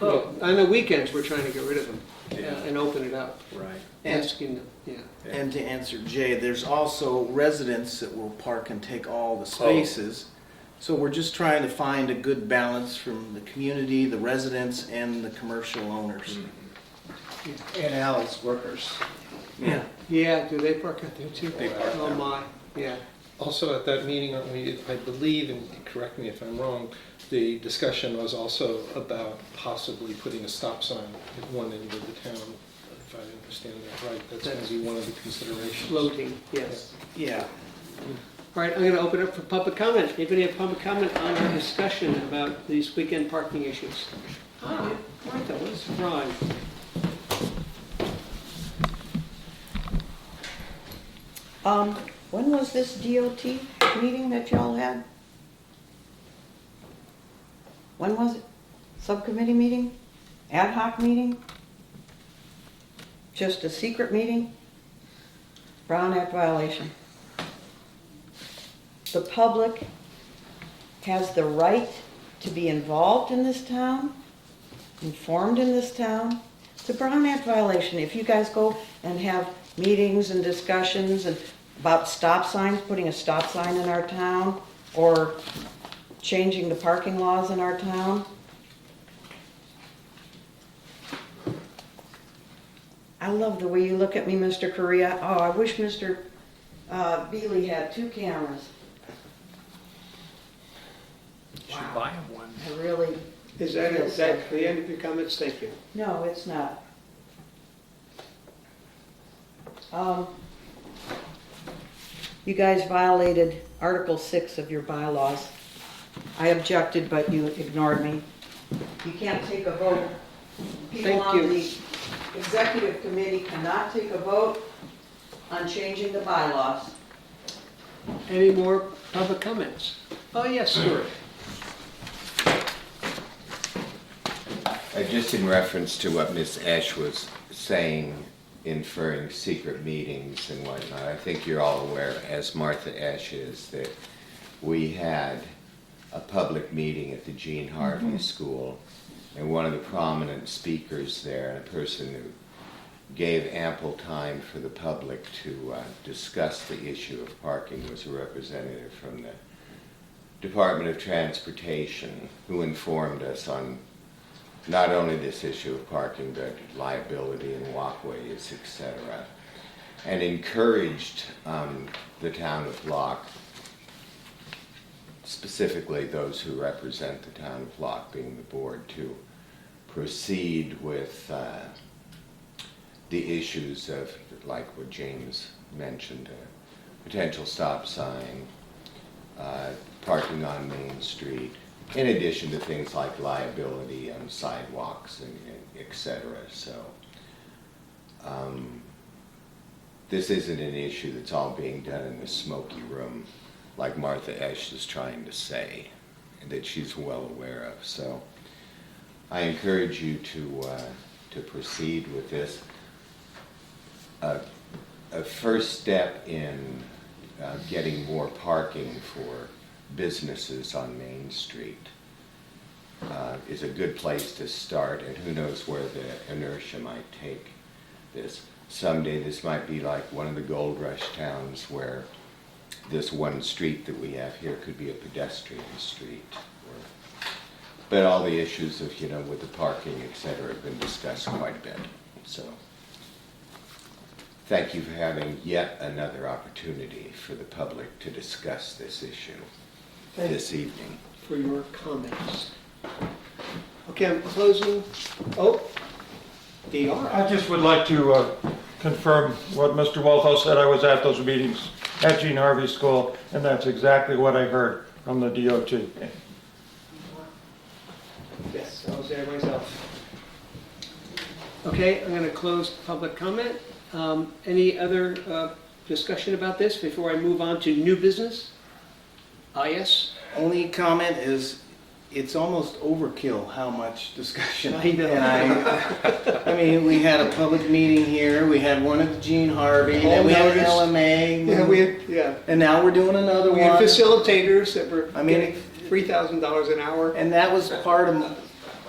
Oh. On the weekends, we're trying to get rid of them Yeah. and open it up, Right. asking them, yeah. And to answer Jay, there's also residents that will park and take all the spaces. So we're just trying to find a good balance from the community, the residents, and the commercial owners. And Al's workers. Yeah. Yeah, do they park out there too? They park Oh there. my, yeah. Also at that meeting, I believe, and correct me if I'm wrong, the discussion was also about possibly putting a stop sign at one end of the town, if I understand that right. That's going to be one of the considerations. Floating, yes. Yeah. All right, I'm going to open up for public comment. Anybody have public comment on our discussion about these weekend parking issues? Hi, Martha, what a surprise. When was this DOT meeting that y'all had? When was it? Subcommittee meeting? Ad hoc meeting? Just a secret meeting? Brown Act violation. The public has the right to be involved in this town. informed in this town. It's a Brown Act violation. If you guys go and have meetings and discussions and about stop signs, putting a stop sign in our town, or changing the parking laws in our town. I love the way you look at me, Mr. Correa. Oh, I wish Mr. Beely had 2 cameras. You should buy him one. I really, Is that the end of your comments? Thank you. no, it's not. You guys violated Article 6 of your bylaws. I objected, but you ignored me. You can't take a vote. People Thank on you. the executive committee cannot take a vote on changing the bylaws. Any more public comments? Oh, yes, Stuart. Just in reference to what Ms. Esch was saying, inferring secret meetings and whatnot, I think you're all aware, as Martha Esch is, that we had a public meeting at the Jean Harvey School, and one of the prominent speakers there, and a person who gave ample time for the public to discuss the issue of parking, was a representative from the Department of Transportation, who informed us on not only this issue of parking, but liability and walkways, etc., and encouraged the town of Locke, specifically those who represent the town of Locke, being the board, to proceed with the issues of, like what James mentioned, potential stop sign, parking on Main Street, in addition to things like liability on sidewalks and et cetera. So this isn't an issue that's all being done in the smoky room, like Martha Esch is trying to say, and that she's well aware of. So I encourage you to proceed with this. A first step in getting more parking for businesses on Main Street is a good place to start, and who knows where the inertia might take this. Someday this might be like one of the gold rush towns where this one street that we have here could be a pedestrian street. But all the issues of, with the parking, et cetera, have been discussed quite a bit. So thank you for having yet another opportunity for the public to discuss this issue this evening. For your comments. Okay, I'm closing. Oh, DR. I just would like to confirm what Mr. Walthall said. I was at those meetings at Jean Harvey School, and that's exactly what I heard from the DOT. Yes, I was there myself. Okay, I'm going to close public comment. Any other discussion about this before I move on to new business? Yes? Only comment is, it's almost overkill how much discussion. I know. And I mean, we had a public meeting here, we had one at the Jean Harvey, then we had an L.M.A. Yeah. And now we're doing another We had one. facilitators that were I mean, getting $3,000 an hour. And that was part of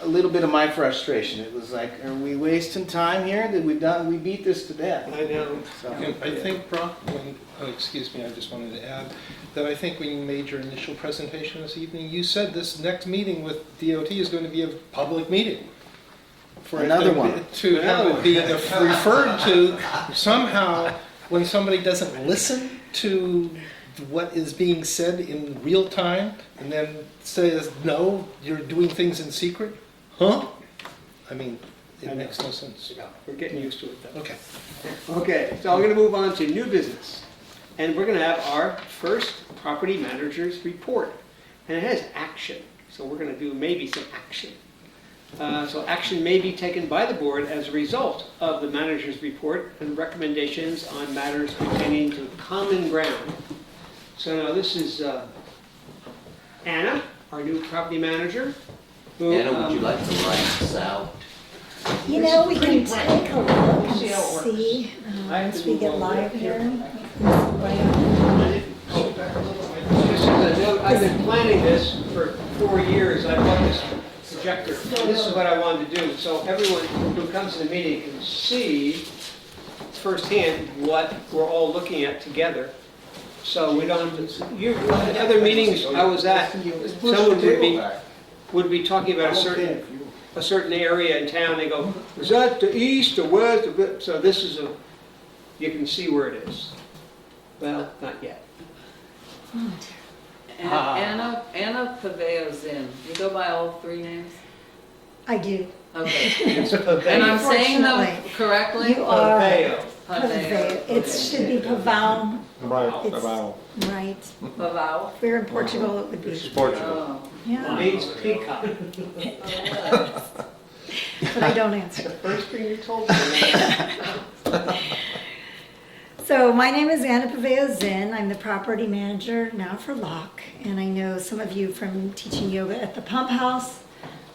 a little bit of my frustration. It was like, are we wasting time here? We beat this to death. I know. So, And I think, Brock, excuse me, I just wanted to add that I think when you made your initial presentation this evening, you said this next meeting with DOT is going to be a public meeting. For Another it to- one. To have it be referred to somehow when somebody doesn't listen to what is being said in real time and then says, no, you're doing things in secret? Huh? I mean, I it know. makes no sense. Yeah, we're getting used to it though. Okay. Okay, so I'm going to move on to new business. And we're going to have our first property manager's report. And it has action. So we're going to do maybe some action. So action may be taken by the board as a result of the manager's report and recommendations on matters pertaining to common ground. So now this is Anna, our new property manager. Who, Anna, would you like to write this out? You know, we can take a look and See how it works. see I have once to we move get over live here. here. Just as a note, I've been planning this for 4 years. I bought this projector. This is what I wanted to do, so everyone who comes to the meeting can see firsthand what we're all looking at together. So we don't have to, at other meetings I was at, someone would be talking about a certain area in town. They go, is that the east or west? So this is you can see where it is. Well, not yet. Anna Pavao Zinn. You go by all three names? I do. Okay. It's Pavao. And I'm saying them Unfortunately. correctly? You are. Pavao. Pavao. It should be Pavao, Right, It's- about right. Pavao? If we were in Portugal, it would be. Portugal. Oh. Yeah, Means peacock. but I don't answer. The first thing you told me. So my name is Anna Pavao Zinn. I'm the property manager now for Locke, and I know some of you from teaching yoga at the Pump House.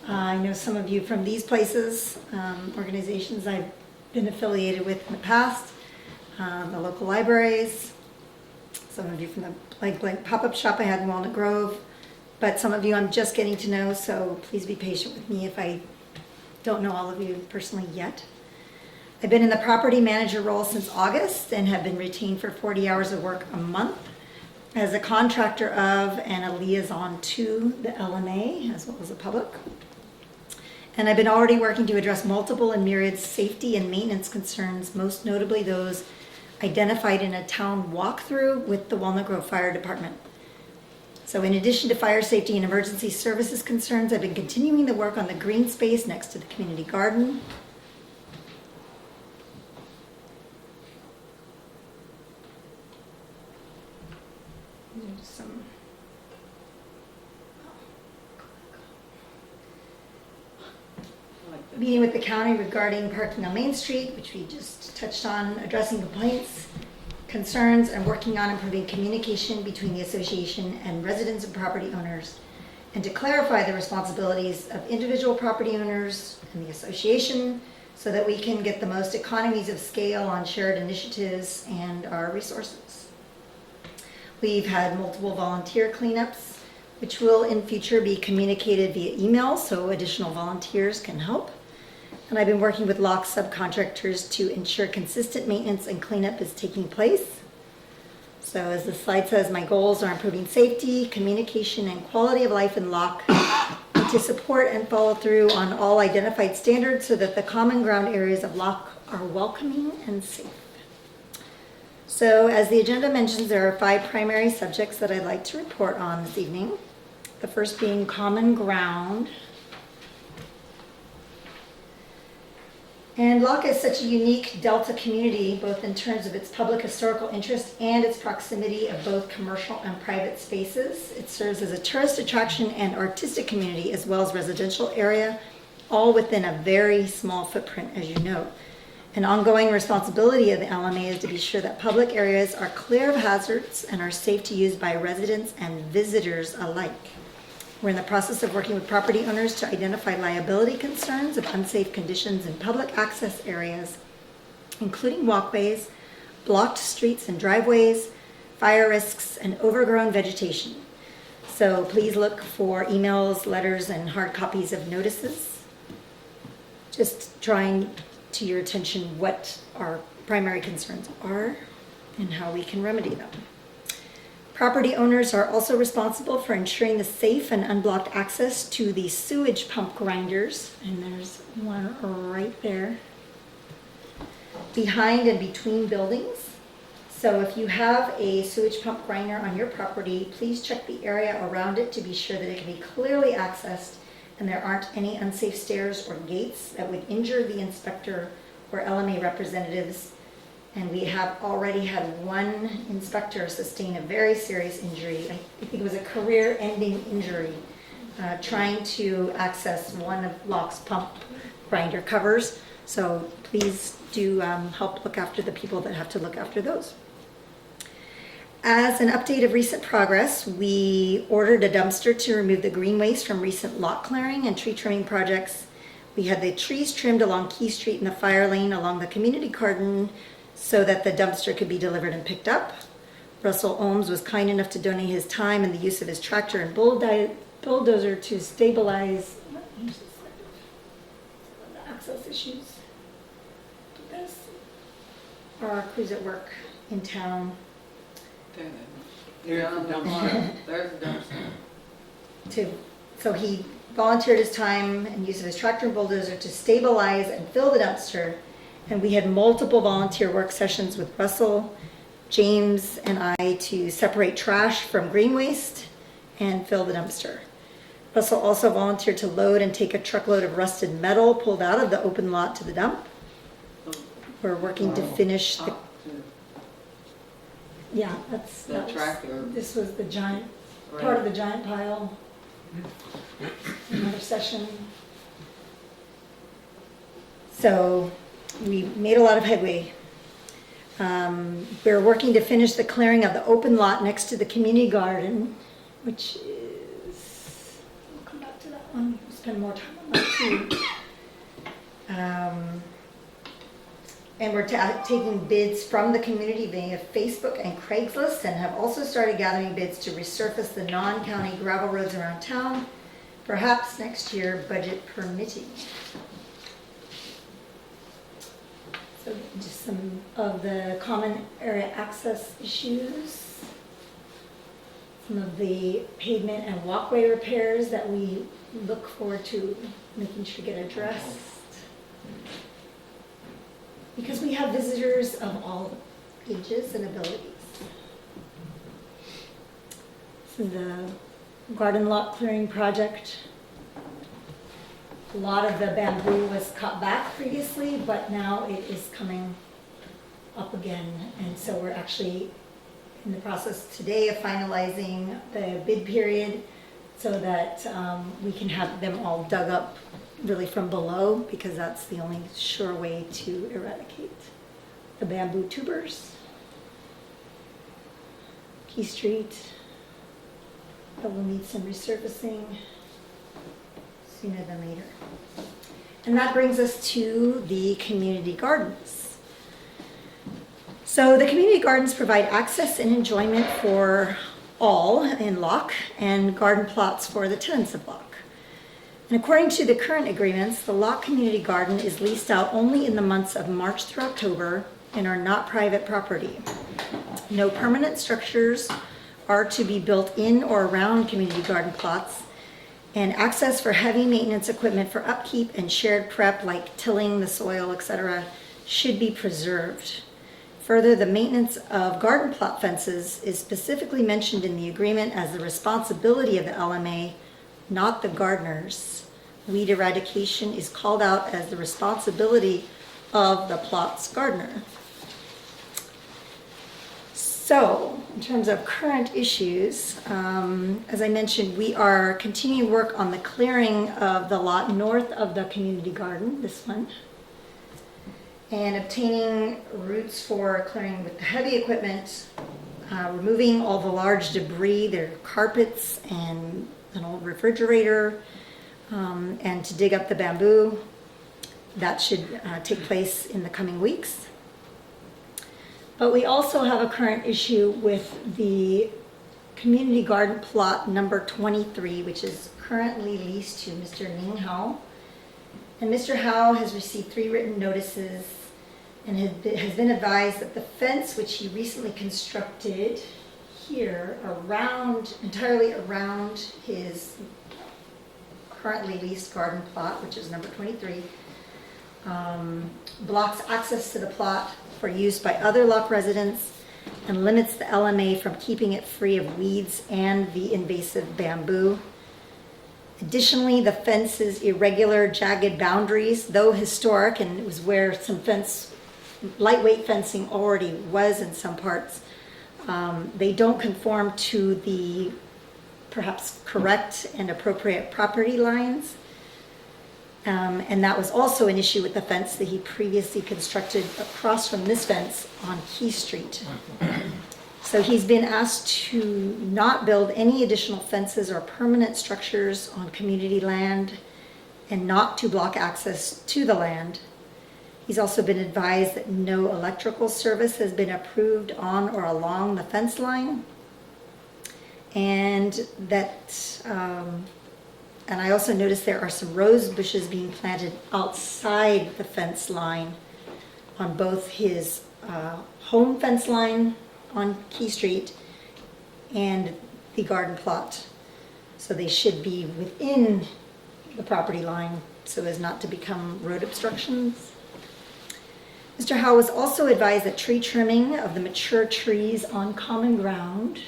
I know some of you from these places, organizations I've been affiliated with in the past, the local libraries. Some of you from the like pop-up shop I had in Walnut Grove, but some of you I'm just getting to know. So please be patient with me if I don't know all of you personally yet. I've been in the property manager role since August and have been retained for 40 hours of work a month as a contractor of and a liaison to the L.M.A. as well as the public. And I've been already working to address multiple and myriad safety and maintenance concerns, most notably those identified in a town walkthrough with the Walnut Grove Fire Department. So in addition to fire safety and emergency services concerns, I've been continuing the work on the green space next to the community garden. Some meeting with the county regarding parking on Main Street, which we just touched on, addressing complaints, concerns, and working on improving communication between the association and residents and property owners, and to clarify the responsibilities of individual property owners and the association so that we can get the most economies of scale on shared initiatives and our resources. We've had multiple volunteer cleanups, which will in future be communicated via email so additional volunteers can help. And I've been working with Locke subcontractors to ensure consistent maintenance and cleanup is taking place. So as the slide says, my goals are improving safety, communication, and quality of life in Locke, and to support and follow through on all identified standards so that the common ground areas of Locke are welcoming and safe. So as the agenda mentions, there are 5 primary subjects that I'd like to report on this evening. The first being common ground. And Locke is such a unique Delta community, both in terms of its public historical interest and its proximity of both commercial and private spaces. It serves as a tourist attraction and artistic community as well as residential area, all within a very small footprint, as you know. An ongoing responsibility of the L.M.A. is to be sure that public areas are clear of hazards and are safe to use by residents and visitors alike. We're in the process of working with property owners to identify liability concerns of unsafe conditions in public access areas, including walkways, blocked streets and driveways, fire risks, and overgrown vegetation. So please look for emails, letters, and hard copies of notices. Just drawing to your attention what our primary concerns are and how we can remedy them. Property owners are also responsible for ensuring the safe and unblocked access to the sewage pump grinders, and there's one right there, behind and between buildings. So if you have a sewage pump grinder on your property, please check the area around it to be sure that it can be clearly accessed and there aren't any unsafe stairs or gates that would injure the inspector or L.M.A. representatives. And we have already had one inspector sustain a very serious injury. I think it was a career-ending injury trying to access one of Locke's pump grinder covers. So please do help look after the people that have to look after those. As an update of recent progress, we ordered a dumpster to remove the green waste from recent lot clearing and tree trimming projects. We had the trees trimmed along Key Street in the fire lane along the community garden so that the dumpster could be delivered and picked up. Russell Ohms was kind enough to donate his time and the use of his tractor and bulldozer to stabilize change this slide. Some of the access issues. This. Our crews at work in town There's a dumpster. So he volunteered his time and use of his tractor and bulldozer to stabilize and fill the dumpster. And we had multiple volunteer work sessions with Russell, James, and I to separate trash from green waste and fill the dumpster. Russell also volunteered to load and take a truckload of rusted metal pulled out of the open lot to the dump. We're working to finish the, yeah, The tractor. this was the giant, part of the giant pile. Another session. So we made a lot of headway. We're working to finish the clearing of the open lot next to the community garden, which is, we'll come back to that one, we'll spend more time on that too. And we're taking bids from the community via Facebook and Craigslist, and have also started gathering bids to resurface the non-county gravel roads around town, perhaps next year, budget permitting. So just some of the common area access issues, some of the pavement and walkway repairs that we look forward to making sure get addressed. Because we have visitors of all ages and abilities. So the garden lot clearing project, a lot of the bamboo was cut back previously, but now it is coming up again. And so we're actually in the process today of finalizing the bid period so that we can have them all dug up really from below, because that's the only sure way to eradicate the bamboo tubers. Key Street, that will need some resurfacing sooner than later. And that brings us to the community gardens. So the community gardens provide access and enjoyment for all in Locke and garden plots for the tenants of Locke. And according to the current agreements, the Locke Community Garden is leased out only in the months of March through October and are not private property. No permanent structures are to be built in or around community garden plots, and access for heavy maintenance equipment for upkeep and shared prep like tilling the soil, etc., should be preserved. Further, the maintenance of garden plot fences is specifically mentioned in the agreement as the responsibility of the L.M.A., not the gardeners. Weed eradication is called out as the responsibility of the plot's gardener. So, in terms of current issues, as I mentioned, we are continuing work on the clearing of the lot north of the community garden, this one, and obtaining routes for clearing with the heavy equipment, removing all the large debris, their carpets and an old refrigerator, and to dig up the bamboo. That should take place in the coming weeks. But we also have a current issue with the community garden plot number 23, which is currently leased to Mr. Ning Hao. And Mr. Hao has received 3 written notices and has been advised that the fence which he recently constructed here entirely around his currently leased garden plot, which is number 23, blocks access to the plot for use by other Locke residents and limits the L.M.A. from keeping it free of weeds and the invasive bamboo. Additionally, the fence's irregular, jagged boundaries, though historic, and it was where some lightweight fencing already was in some parts, they don't conform to the perhaps correct and appropriate property lines. And that was also an issue with the fence that he previously constructed across from this fence on Key Street. So he's been asked to not build any additional fences or permanent structures on community land and not to block access to the land. He's also been advised that no electrical service has been approved on or along the fence line, and that And I also noticed there are some rose bushes being planted outside the fence line on both his home fence line on Key Street and the garden plot. So they should be within the property line so as not to become road obstructions. Mr. Howe was also advised that tree trimming of the mature trees on common ground.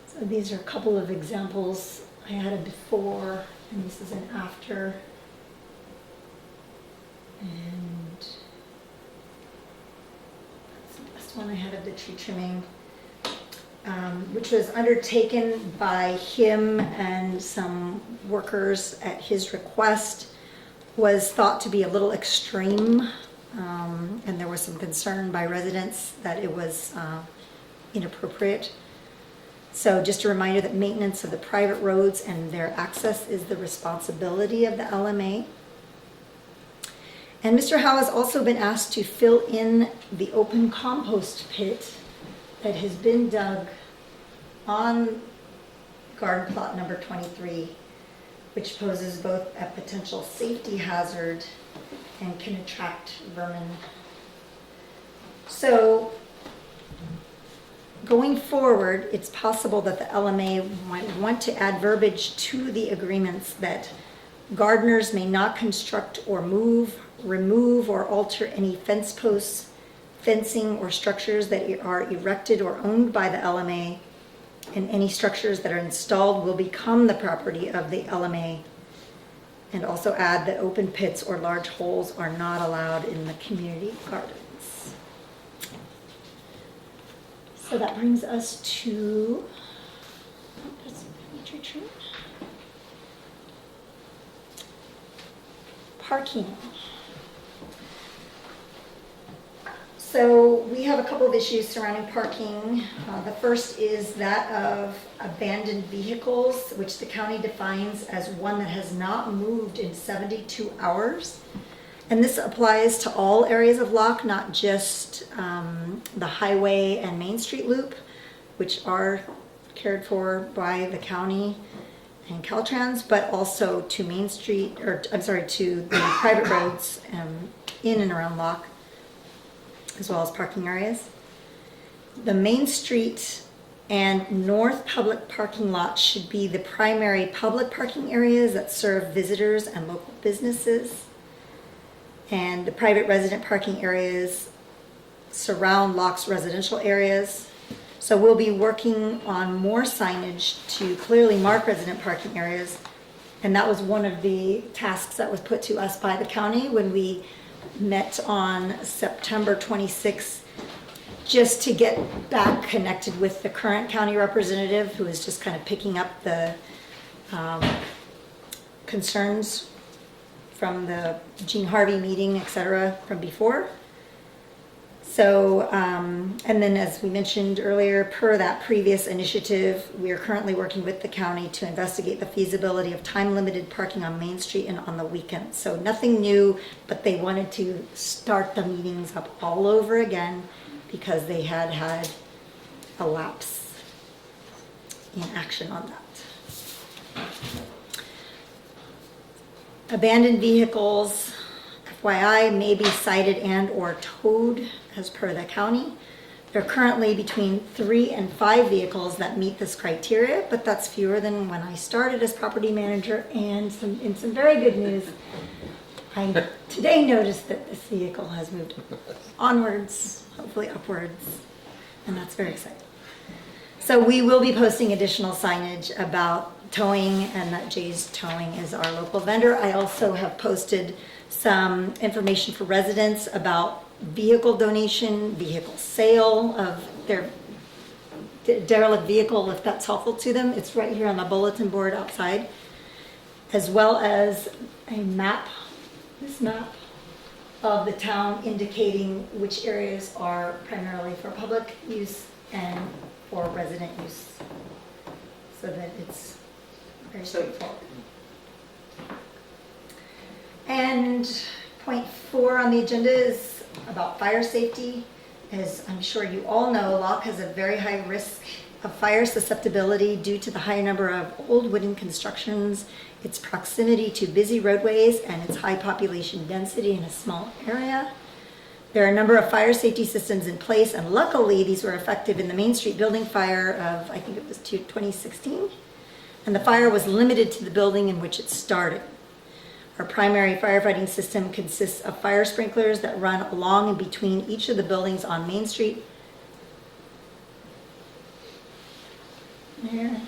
So these are a couple of examples. I had a before and this is an after. And that's the last one I had of the tree trimming, which was undertaken by him and some workers at his request, was thought to be a little extreme. And there was some concern by residents that it was inappropriate. So just a reminder that maintenance of the private roads and their access is the responsibility of the L.M.A. And Mr. Howe has also been asked to fill in the open compost pit that has been dug on garden plot number 23, which poses both a potential safety hazard and can attract vermin. So going forward, it's possible that the L.M.A. might want to add verbiage to the agreements that gardeners may not construct or move, remove, or alter any fence posts, fencing, or structures that are erected or owned by the L.M.A., and any structures that are installed will become the property of the L.M.A. And also add that open pits or large holes are not allowed in the community gardens. So that brings us to parking. So we have a couple of issues surrounding parking. The first is that of abandoned vehicles, which the county defines as one that has not moved in 72 hours. And this applies to all areas of Locke, not just the highway and Main Street loop, which are cared for by the county and Caltrans, but also to Main Street, or I'm sorry, to the private roads in and around Locke, as well as parking areas. The Main Street and North public parking lots should be the primary public parking areas that serve visitors and local businesses. And the private resident parking areas surround Locke's residential areas. So we'll be working on more signage to clearly mark resident parking areas. And that was one of the tasks that was put to us by the county when we met on September 26th, just to get back connected with the current county representative, who is just kind of picking up the concerns from the Gene Harvey meeting, et cetera, from before. So, and then as we mentioned earlier, per that previous initiative, we are currently working with the county to investigate the feasibility of time-limited parking on Main Street and on the weekends. So nothing new, but they wanted to start the meetings up all over again because they had had a lapse in action on that. Abandoned vehicles, FYI, may be cited and or towed as per the county. There are currently between 3 and 5 vehicles that meet this criteria, but that's fewer than when I started as property manager. And in some very good news, I today noticed that this vehicle has moved onwards, hopefully upwards, and that's very exciting. So we will be posting additional signage about towing, and that Jay's Towing is our local vendor. I also have posted some information for residents about vehicle donation, vehicle sale of their derelict vehicle, if that's helpful to them. It's right here on the bulletin board outside, as well as a map, this map of the town indicating which areas are primarily for public use and for resident use, so that it's very straightforward. And point 4 on the agenda is about fire safety. As I'm sure you all know, Locke has a very high risk of fire susceptibility due to the high number of old wooden constructions, its proximity to busy roadways, and its high population density in a small area. There are a number of fire safety systems in place, and luckily these were effective in the Main Street building fire of, I think it was 2016, and the fire was limited to the building in which it started. Our primary firefighting system consists of fire sprinklers that run along and between each of the buildings on Main Street. There.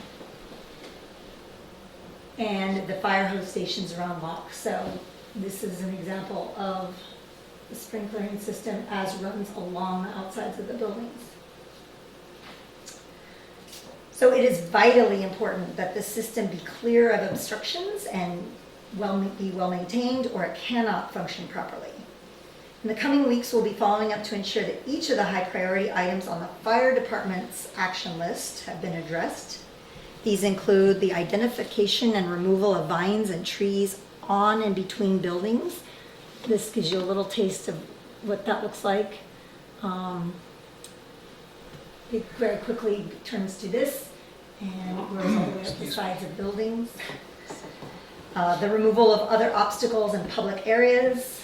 And the fire hose stations around Locke. So this is an example of the sprinkling system as runs along the outsides of the buildings. So it is vitally important that the system be clear of obstructions and be well maintained, or it cannot function properly. In the coming weeks, we'll be following up to ensure that each of the high priority items on the fire department's action list have been addressed. These include the identification and removal of vines and trees on and between buildings. This gives you a little taste of what that looks like. It very quickly turns to this and goes all the way up the sides of buildings. The removal of other obstacles in public areas,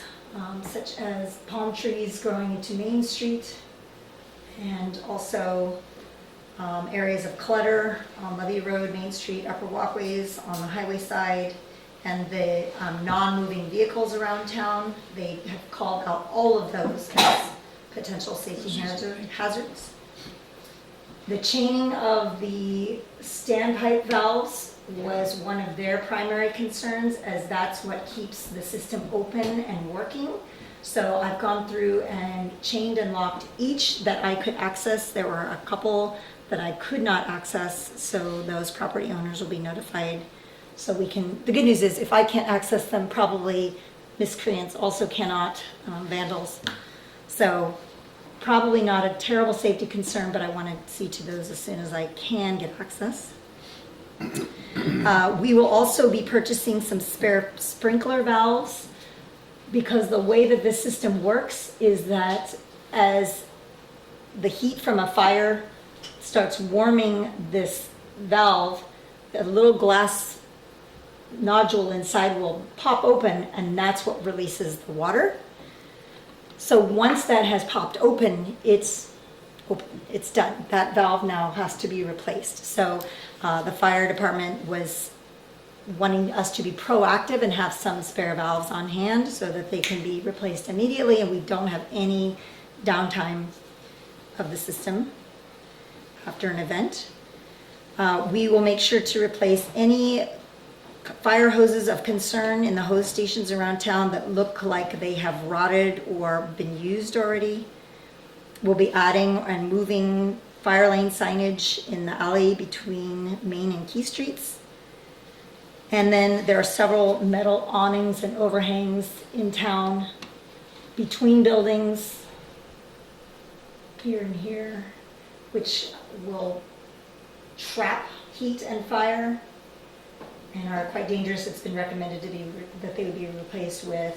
such as palm trees growing into Main Street, and also areas of clutter on Levy Road, Main Street, upper walkways on the highway side, and the non-moving vehicles around town. They have called out all of those as potential safety hazards. The chaining of the standpipe valves was one of their primary concerns, as that's what keeps the system open and working. So I've gone through and chained and locked each that I could access. There were a couple that I could not access, so those property owners will be notified. So we can, the good news is if I can't access them, probably miscreants also cannot, vandals. So probably not a terrible safety concern, but I want to see to those as soon as I can get access. We will also be purchasing some spare sprinkler valves, because the way that this system works is that as the heat from a fire starts warming this valve, a little glass nodule inside will pop open, and that's what releases the water. So once that has popped open, it's done. That valve now has to be replaced. So the fire department was wanting us to be proactive and have some spare valves on hand so that they can be replaced immediately, and we don't have any downtime of the system after an event. We will make sure to replace any fire hoses of concern in the hose stations around town that look like they have rotted or been used already. We'll be adding and moving fire lane signage in the alley between Main and Key Streets. And then there are several metal awnings and overhangs in town between buildings, here and here, which will trap heat and fire and are quite dangerous. It's been recommended that they would be replaced with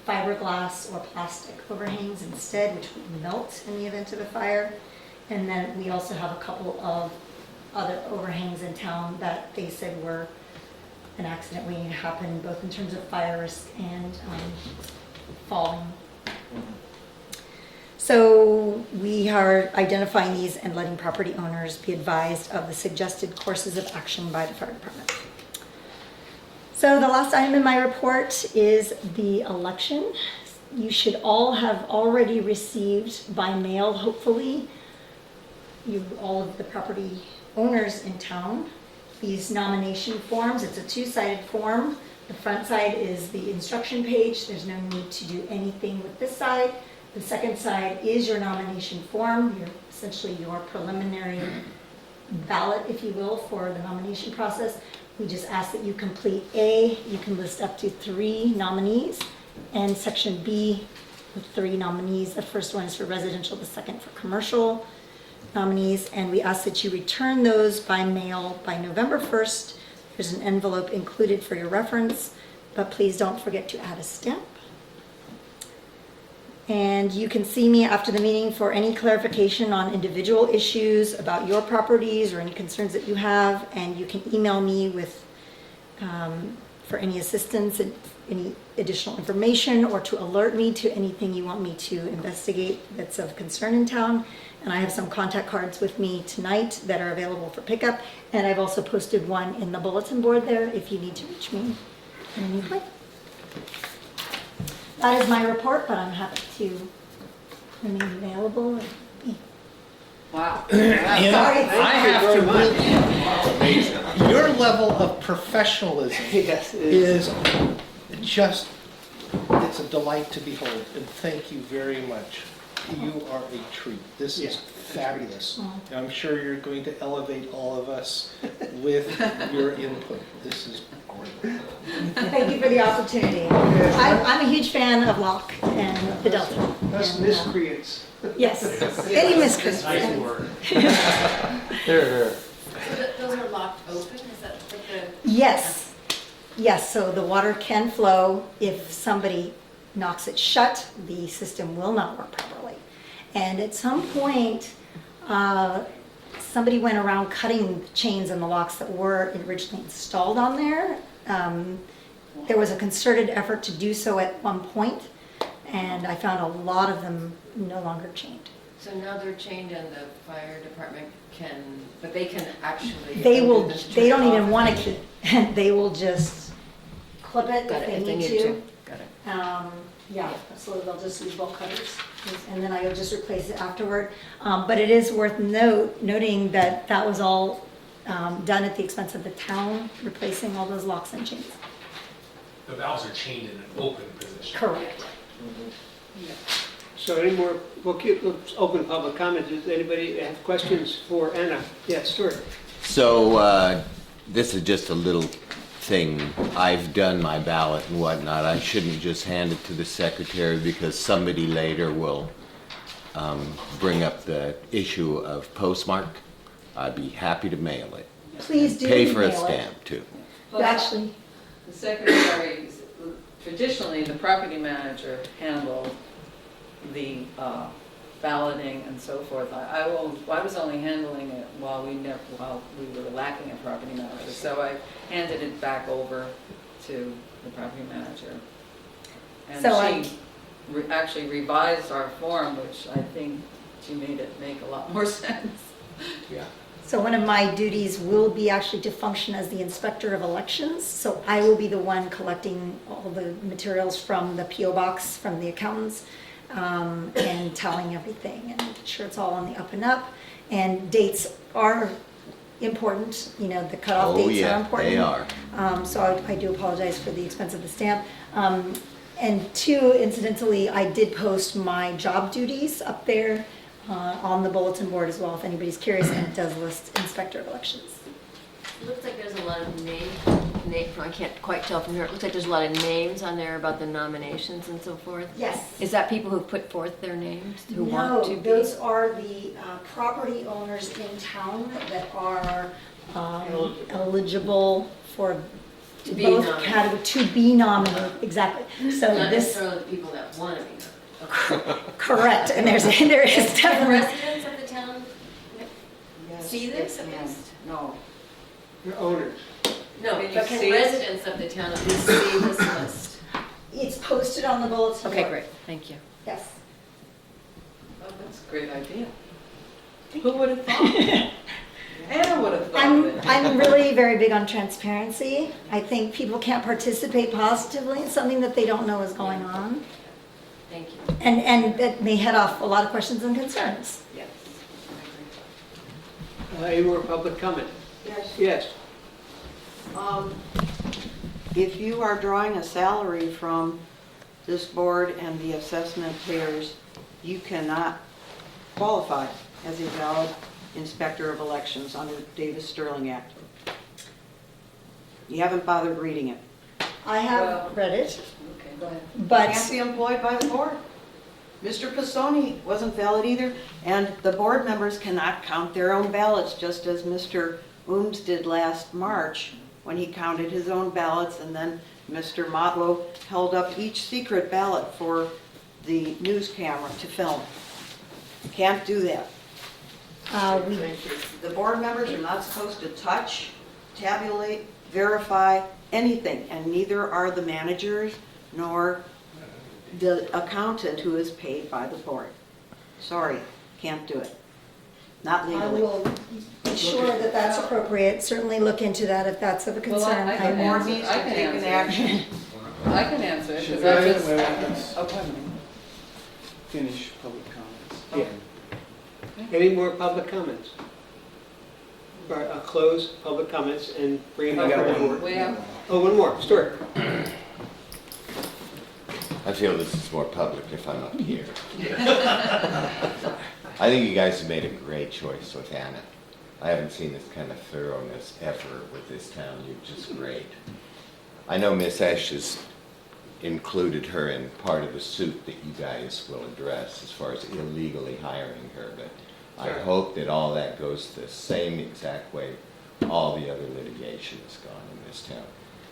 fiberglass or plastic overhangs instead, which would melt in the event of a fire. And then we also have a couple of other overhangs in town that they said were an accident waiting to happen, both in terms of fire risk and falling. So we are identifying these and letting property owners be advised of the suggested courses of action by the fire department. So the last item in my report is the election. You should all have already received by mail, hopefully, all of the property owners in town, these nomination forms. It's a two-sided form. The front side is the instruction page. There's no need to do anything with this side. The second side is your nomination form, essentially your preliminary ballot, if you will, for the nomination process. We just ask that you complete A. You can list up to 3 nominees, and section B with 3 nominees. The first one is for residential, the second for commercial nominees, and we ask that you return those by mail by November 1st. There's an envelope included for your reference, but please don't forget to add a stamp. And you can see me after the meeting for any clarification on individual issues about your properties or any concerns that you have. And you can email me with, for any assistance and any additional information, or to alert me to anything you want me to investigate that's of concern in town. And I have some contact cards with me tonight that are available for pickup. And I've also posted one in the bulletin board there if you need to reach me in any way. That is my report, but I'm happy to remain available. Wow. You know, Sorry. I have to very really, your level of professionalism Yes, is just, it's a delight to behold, and thank you very much. You are a treat. This is fabulous. And I'm sure you're going to elevate all of us with your input. This is great. Thank you for the opportunity. I'm a huge fan of Locke and the Delta. Us And, miscreants. Yes, any miscreants. There. So those are locked open, is that what the? Yes, yes, so the water can flow. If somebody knocks it shut, the system will not work properly. And at some point, somebody went around cutting the chains and the locks that were originally installed on there. There was a concerted effort to do so at one point, and I found a lot of them no longer chained. So now they're chained and the fire department can, but they can actually. They will, undo the they don't trip even off want if to they keep, they will just clip it Got if it, they need to. Got it. Yeah, so they'll just use bolt cutters, and then I will just replace it afterward. But it is worth noting that that was all done at the expense of the town, replacing all those locks and chains. The valves are chained in an open position. Correct. So any more, let's open public comment. Does anybody have questions for Anna? Yes, Stuart. So this is just a little thing. I've done my ballot and whatnot. I shouldn't just hand it to the secretary because somebody later will bring up the issue of postmark. I'd be happy to mail it. Please do Pay for a email it. stamp too. Actually, The secretary, traditionally, the property manager handled the balloting and so forth. I was only handling it while we were lacking a property manager. So I handed it back over to the property manager. And So she actually revised our form, which I think she made it make a lot more sense. Yeah. so one of my duties will be actually to function as the inspector of elections. So I will be the one collecting all the materials from the PO box, from the accountants, and tallying everything and making sure it's all on the up and up. And dates are important, you know, the cutoff Oh, dates are yeah, important. they are. So I do apologize for the expense of the stamp. And two, incidentally, I did post my job duties up there on the bulletin board as well, if anybody's curious, and it does list inspector of elections. It looks like there's a lot of I can't quite tell from here, it looks like there's a lot of names on there about the nominations and so forth. Yes. Is that people who put forth their names, who want to No, be? those are the property owners in town that are eligible for To be both nominated. categories, to be nominated, exactly. So Not this, necessarily the people that want to be nominated. correct, and there is Can definitely. residents of the town see this at least? No. Your owners. No, Can you but can see it? residents of the town at least see this list? It's posted on the bulletin board. Okay, great, thank you. Yes. Oh, that's a great idea. Who would have thought? Anna would have thought of it. I'm really very big on transparency. I think people can't participate positively in something that they don't know is going on. Thank you. And that may head off a lot of questions and concerns. Yes. Any more public comment? Yes. Yes. If you are drawing a salary from this board and the assessment payers, you cannot qualify as a valid inspector of elections under the Davis-Sterling Act. You haven't bothered reading it. I have read it, Okay, go ahead. but Can't be employed by the board. Mr. Pisoni wasn't valid either, and the board members cannot count their own ballots, just as Mr. Ooms did last March when he counted his own ballots, and then Mr. Motlow held up each secret ballot for the news camera to film. Can't do that. We The board members are not supposed to touch, tabulate, verify, anything, and neither are the managers nor the accountant who is paid by the board. Sorry, can't do it. Not I legally. will be sure that that's appropriate, certainly look into that if that's of a Well, concern. I The can board answer- needs I to can take an answer. action. I can answer it, Should because we- I just, wait, let's oh, pardon me. finish public comments. Yeah. Any more public comments? Or close public comments and bring it I back got to one board. We have, Oh, one more, Stuart. I feel this is more public if I'm up here. I think you guys have made a great choice with Anna. I haven't seen this kind of thoroughness ever with this town. You're just great. I know Miss Esch has included her in part of the suit that you guys will address as far as illegally hiring her, but I hope that all that goes the same exact way all the other litigation has gone in this town.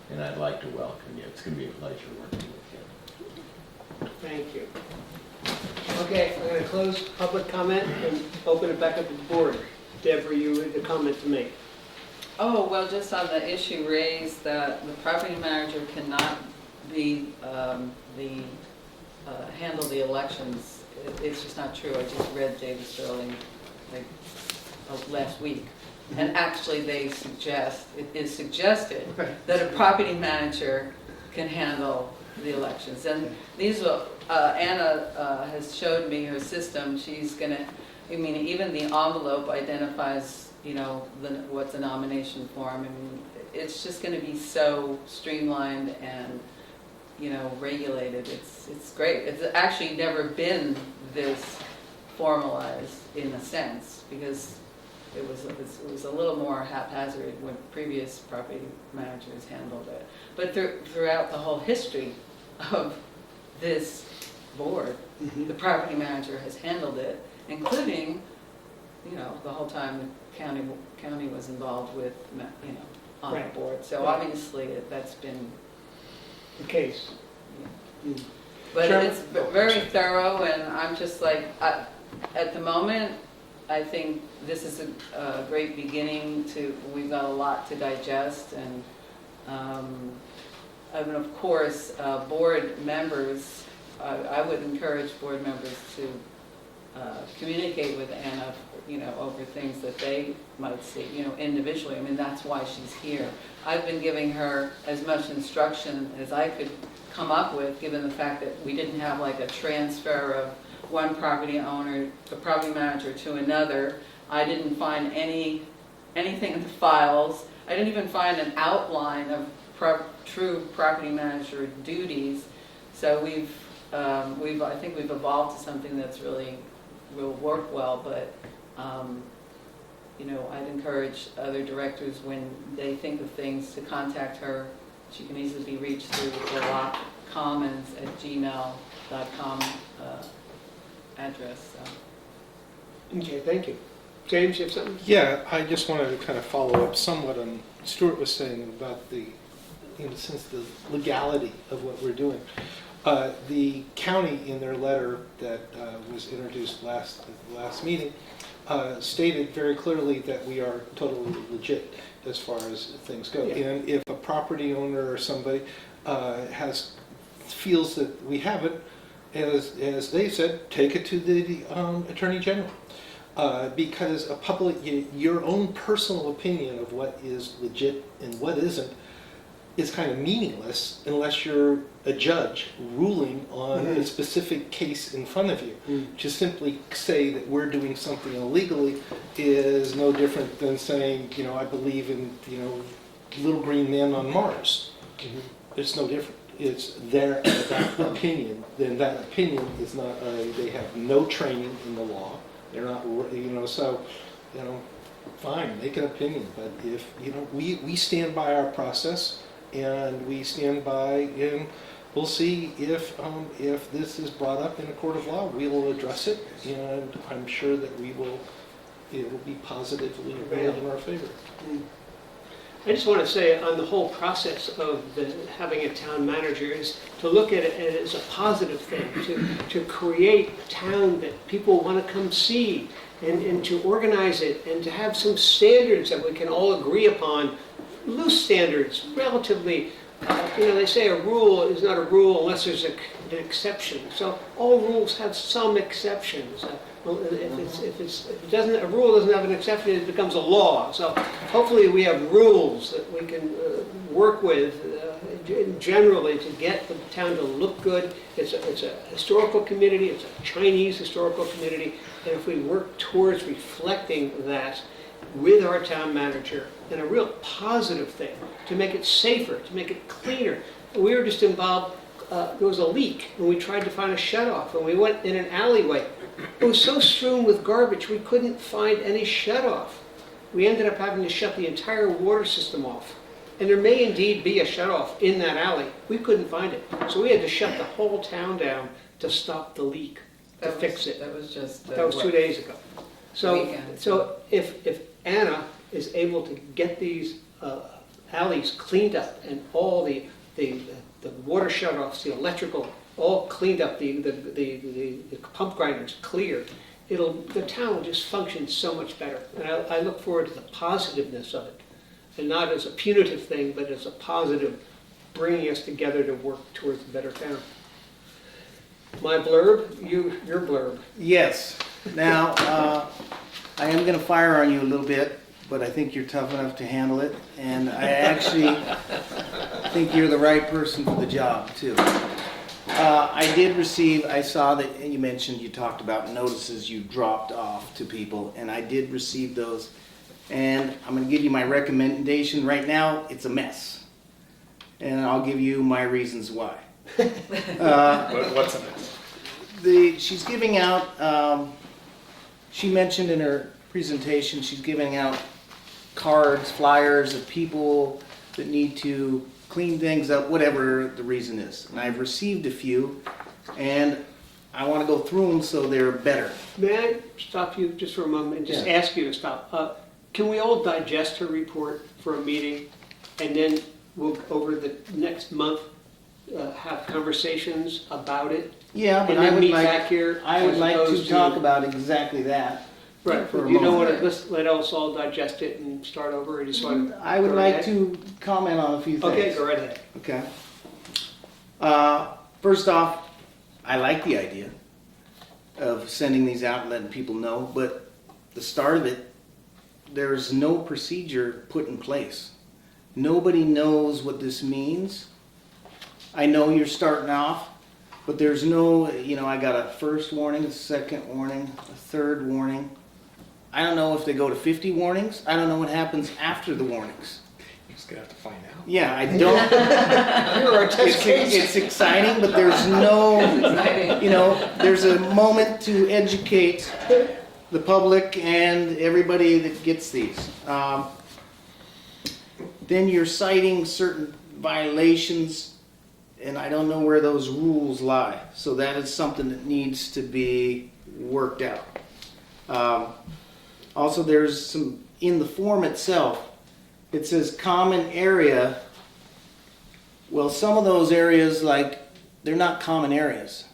And I'd like to welcome you. It's going to be a pleasure working with you. Thank you. Okay, I'm going to close public comment and open it back up to the board. Deborah, you had a comment to make. oh, well, just on the issue raised that the property manager cannot be, handle the elections, it's just not true. I just read David Sterling, like, last week. And actually, they suggest, it is suggested that a property manager can handle the elections. And these are, Anna has showed me her system. She's gonna, I mean, even the envelope identifies, you know, what's a nomination form. I mean, it's just gonna be so streamlined and, you know, regulated. It's great. It's actually never been this formalized in a sense, because it was a little more haphazard when previous property managers handled it. But throughout the whole history of this board, the property manager has handled it, including, you know, the whole time the county was involved with, you know, on the board. So obviously that's been The case. yeah. But it's very thorough, and I'm just like, at the moment, I think this is a great beginning to, we've got a lot to digest, and of course, board members, I would encourage board members to communicate with Anna, you know, over things that they might see, you know, individually. I mean, that's why she's here. I've been giving her as much instruction as I could come up with, given the fact that we didn't have like a transfer of one property owner, the property manager to another. I didn't find anything in the files. I didn't even find an outline of true property manager duties. So I think we've evolved to something that's really will work well. But you know, I'd encourage other directors when they think of things to contact her. She can easily be reached through the lockecommons@gmail.com address. So. Okay, thank you. James, you have something? Yeah, I just wanted to kind of follow up somewhat on Stuart was saying about the, in a sense, the legality of what we're doing. The county, in their letter that was introduced at the last meeting, stated very clearly that we are totally legit as far as things go. Yeah. And if a property owner or somebody feels that we haven't, as they said, take it to the Attorney General. Because your own personal opinion of what is legit and what isn't is kind of meaningless unless you're a judge ruling on a specific case in front of you. To simply say that we're doing something illegally is no different than saying, you know, I believe in, you know, little green men on Mars. It's no different. It's their that opinion. Then that opinion is not, they have no training in the law. They're not, you know, so, you know, fine, make an opinion. But if, you know, we stand by our process, and we stand by, and we'll see if this is brought up in a court of law. We will address it, and I'm sure that it will be positively ruled in our favor. I just want to say on the whole process of having a town manager is to look at it as a positive thing, to create a town that people want to come see, and to organize it, and to have some standards that we can all agree upon, loose standards, relatively. They say a rule is not a rule unless there's an exception. So all rules have some exceptions. A rule doesn't have an exception, it becomes a law. So hopefully we have rules that we can work with generally to get the town to look good. It's a historical community, it's a Chinese historical community, and if we work towards reflecting that with our town manager in a real positive thing, to make it safer, to make it cleaner. We were just involved, there was a leak, and we tried to find a shut-off, and we went in an alleyway. It was so strewn with garbage, we couldn't find any shut-off. We ended up having to shut the entire water system off. And there may indeed be a shut-off in that alley. We couldn't find it. So we had to shut the whole town down to stop the leak, to fix it. That was just... That was 2 days ago. So, Weekend. so if Anna is able to get these alleys cleaned up and all the water shut-offs, the electrical, all cleaned up, the pump grinders cleared, the town will just function so much better. And I look forward to the positiveness of it, and not as a punitive thing, but as a positive, bringing us together to work towards a better town. My blurb, your blurb. Yes. Now, I am going to fire on you a little bit, but I think you're tough enough to handle it, and I actually think you're the right person for the job, too. I did receive, I saw that you talked about notices you dropped off to people, and I did receive those, and I'm going to give you my recommendation. Right now, it's a mess, and I'll give you my reasons why. What's in it? She's giving out, she mentioned in her presentation, she's giving out cards, flyers of people that need to clean things up, whatever the reason is. And I've received a few, and I want to go through them so they're better. May I stop you just for a moment and just ask you to stop? Can we all digest her report for a meeting, and then we'll, over the next month, have conversations about it? Yeah, but And then I would meet like, back here I would as like opposed to talk about exactly that. Right, for a you don't moment. want to let us all digest it and start over, or just want to? I would like to comment on a few things. Okay, go right ahead. Okay. First off, I like the idea of sending these out and letting people know, but the start of it, there's no procedure put in place. Nobody knows what this means. I know you're starting off, but there's no, I got a first warning, a second warning, a third warning. I don't know if they go to 50 warnings. I don't know what happens after the warnings. You're just gonna have to find out. Yeah, I don't. You're our test case. It's exciting, but there's no, there's a moment to educate the public and everybody that gets these. Then you're citing certain violations, and I don't know where those rules lie. So that is something that needs to be worked out. Also, there's some, in the form itself, it says common area. Well, some of those areas, they're not common areas.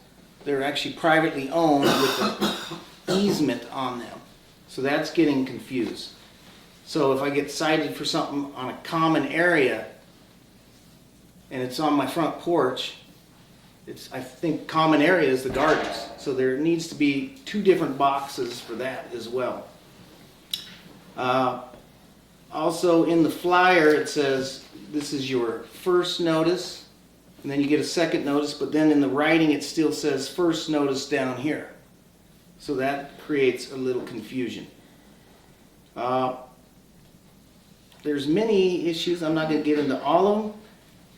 They're actually privately owned with an easement on them. So that's getting confused. So if I get cited for something on a common area, and it's on my front porch, I think common area is the gardens. So there needs to be 2 different boxes for that as well. Also in the flyer it says this is your first notice, and then you get a second notice, but then in the writing it still says first notice down here. So that creates a little confusion. There's many issues, I'm not going to get into all of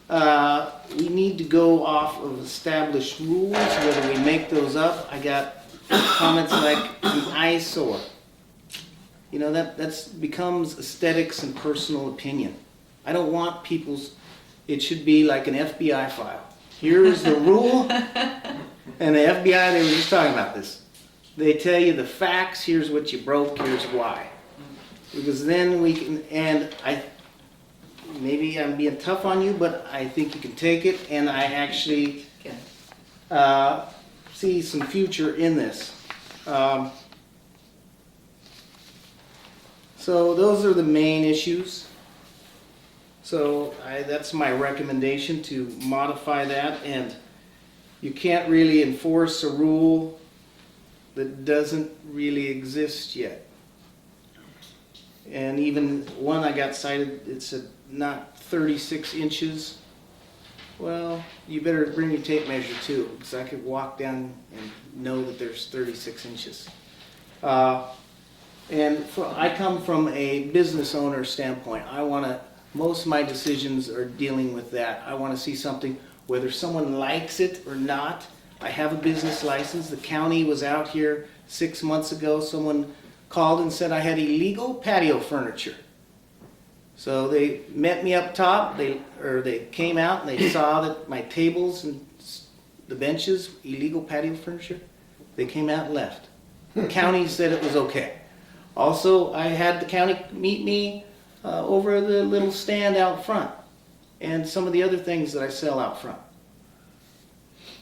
them. We need to go off of established rules, whether we make those up. I got comments like an eyesore. That becomes aesthetics and personal opinion. I don't want it should be like an FBI file. Here's the rule, and the FBI, they were just talking about this. They tell you the facts, here's what you broke, here's why. Because then we can, and maybe I'm being tough on you, but I think you can take it, and I actually Okay. see some future in this. So those are the main issues. So that's my recommendation, to modify that, and you can't really enforce a rule that doesn't really exist yet. And even one I got cited, it said not 36 inches. Well, you better bring your tape measure too, because I could walk down and know that there's 36 inches. I come from a business owner standpoint. Most of my decisions are dealing with that. I want to see something, whether someone likes it or not. I have a business license. The county was out here 6 months ago. Someone called and said I had illegal patio furniture. So they met me up top. They came out and they saw that my tables and the benches, illegal patio furniture. They came out and left. The county said it was okay. Also, I had the county meet me over the little stand out front and some of the other things that I sell out front.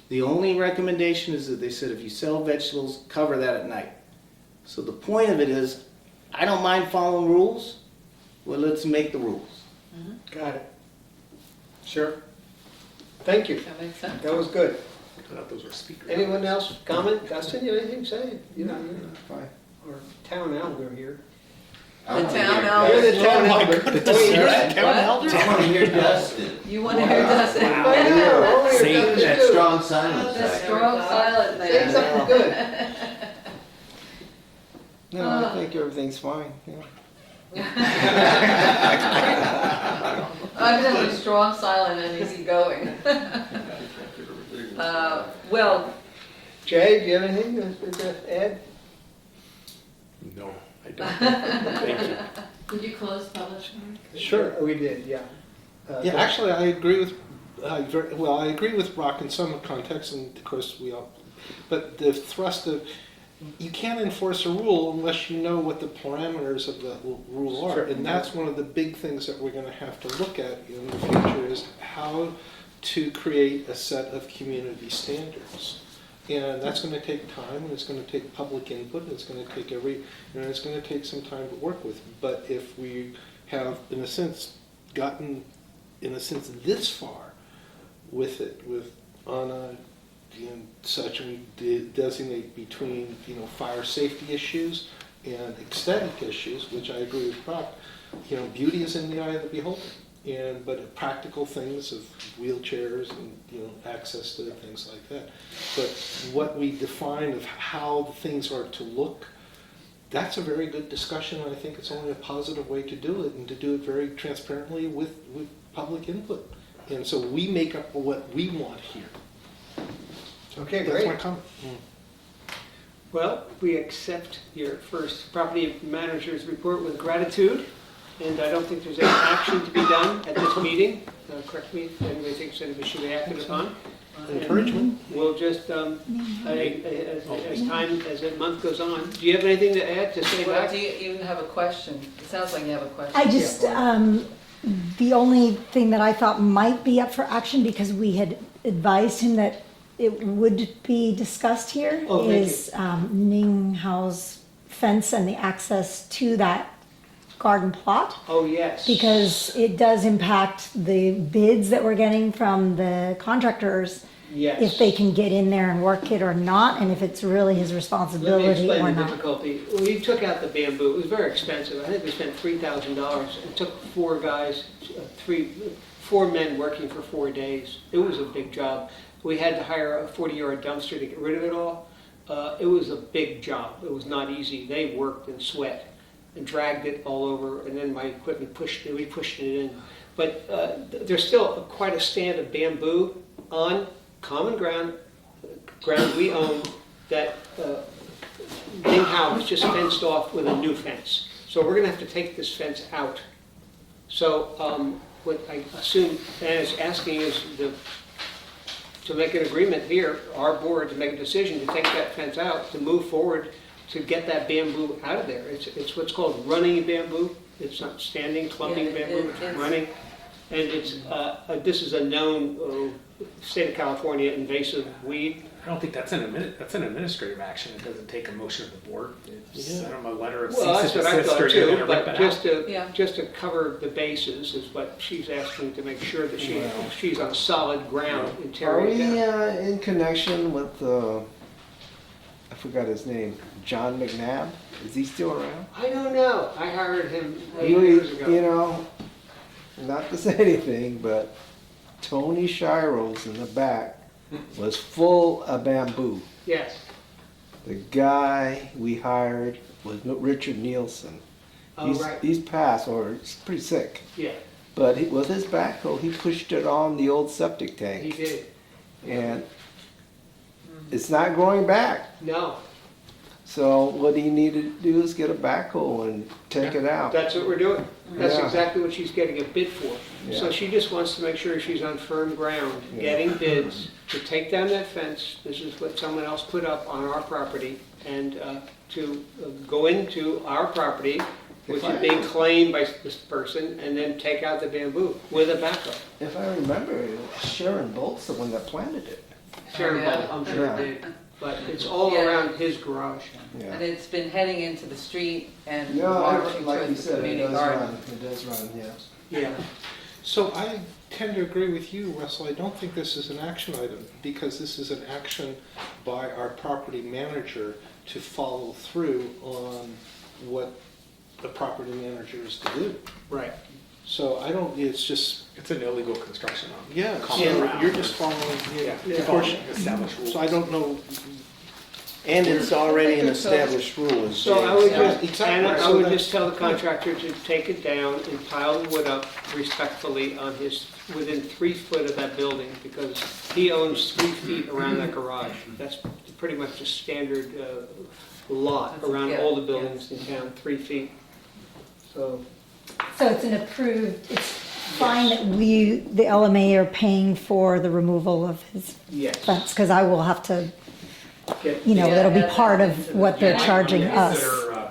The only recommendation is that they said if you sell vegetables, cover that at night. So the point of it is, I don't mind following rules. Well, let's make the rules. Got it. Sure. Thank you. That makes sense. That was good. I thought those were speakers. Anyone else comment? Dustin, you have anything to say? You know, Fine. or town elder here. The town You're elder. the town elder. Oh, you're the town elder? I want to hear Dustin. You want to hear Dustin? I know. Oh, Say you're that Dustin. strong silence. The back. strong silent Say man. something good. No, I think everything's fine. Yeah. I'm definitely strong silent and easygoing. Well, Jay, do you have anything to add? No, I don't. Thank you. Did you close public comment? Sure. We did, yeah. Yeah, actually, I agree with, I agree with Brock in some context, and of course we all, but the thrust of, you can't enforce a rule unless you know what the parameters of the rule are. Sure. And that's one of the big things that we're gonna have to look at in the future, is how to create a set of community standards. And that's gonna take time, and it's gonna take public input, and it's gonna take it's gonna take some time to work with. But if we have, in a sense, gotten, this far with it, with Anna and such, and we designate between, fire safety issues and aesthetic issues, which I agree with Brock. Beauty is in the eye of the beholder. But practical things of wheelchairs and access to things like that. But what we define of how things are to look, that's a very good discussion, and I think it's only a positive way to do it, and to do it very transparently with public input. And so we make up what we want here. Okay, That's great. my comment. Well, we accept your first property manager's report with gratitude, and I don't think there's any action to be done at this meeting. Correct me if anybody thinks that it should be acted upon. Encouragement. We'll just, as the month goes on, do you have anything to add, to say well, back? do you even have a question? It sounds like you have a question. I just, the only thing that I thought might be up for action, because we had advised him that it would be discussed here, Oh, thank is Ning Hao's fence and the access to that garden plot. Oh, yes. Because it does impact the bids that we're getting from the contractors, Yes. if they can get in there and work it or not, and if it's really his Let me responsibility explain or the not. difficulty. We took out the bamboo. It was very expensive. I think we spent $3,000. It took 4 guys, 4 men working for 4 days. It was a big job. We had to hire a 40-yard dumpster to get rid of it all. It was a big job. It was not easy. They worked and sweat and dragged it all over, and then my equipment we pushed it in. But there's still quite a stand of bamboo on common ground we own, that Ning Hao was just fenced off with a new fence. So we're gonna have to take this fence out. So what I assume Anna is asking is to make an agreement here, our board, to make a decision to take that fence out, to move forward, to get that bamboo out of there. It's what's called running bamboo. It's not standing, clumping Yeah, bamboo, it's running. And it's, this is a known state of California invasive weed. I don't think that's an administrative action. It doesn't take a motion of the board. It's send them a letter of cease Well, and that's what I desist or thought you're too, gonna rip but it out. Yeah. just to cover the bases is what she's asking, to make sure that she's on solid ground in Are tearing we it down. in connection with, I forgot his name, John McNabb? Is he still around? I don't know, I hired him 8 years ago. You know, not to say anything, but Tony Shiro's in the back was full of bamboo. Yes, The guy we hired was Richard Nielsen. oh, right, He's passed, or he's pretty sick. yeah, But with his backhoe, he pushed it on the old septic he tank. did. And it's not going back. No, So what he needed to do is get a backhoe and take it out. that's what we're doing. That's Yeah. exactly what she's getting a bid for. So Yeah. she just wants to make sure she's on firm ground, getting bids to take down that fence. This is what someone else put up on our property, and to go into our property, which is being claimed by this person, and then take out the bamboo with a backhoe. If I remember, Sharon Bolt's the one that planted it. Sharon yeah. Bolt, I'm sure Yeah. did. But it's all Yeah. around his garage. Yeah. And it's been heading into the street and No, marching like you towards the said, it community does garden. run. It does run, yes. Yeah. So I tend to agree with you, Russell. I don't think this is an action item, because this is an action by our property manager to follow through on what the property manager is to do. Right. So I don't, it's just, It's an illegal construction on yeah, common so ground. you're just following, Yeah, Yeah. of course. established rules. So I don't know, And it's already an established rule. as So I James would said. Yeah, just, exactly. Anna, I So would that's- just tell the contractor to take it down and pile the wood up respectfully on his, within 3 foot of that building, because he owns 3 feet around that garage. That's pretty much a standard lot That's- around yeah, all the buildings in town, 3 feet. So, So it's an approved, it's fine that we, the LMA, are paying for the removal of his yes. fence, because I will have to, Get- you know, Yeah, that'll be add part that of into the- what they're Yeah. charging us. Consider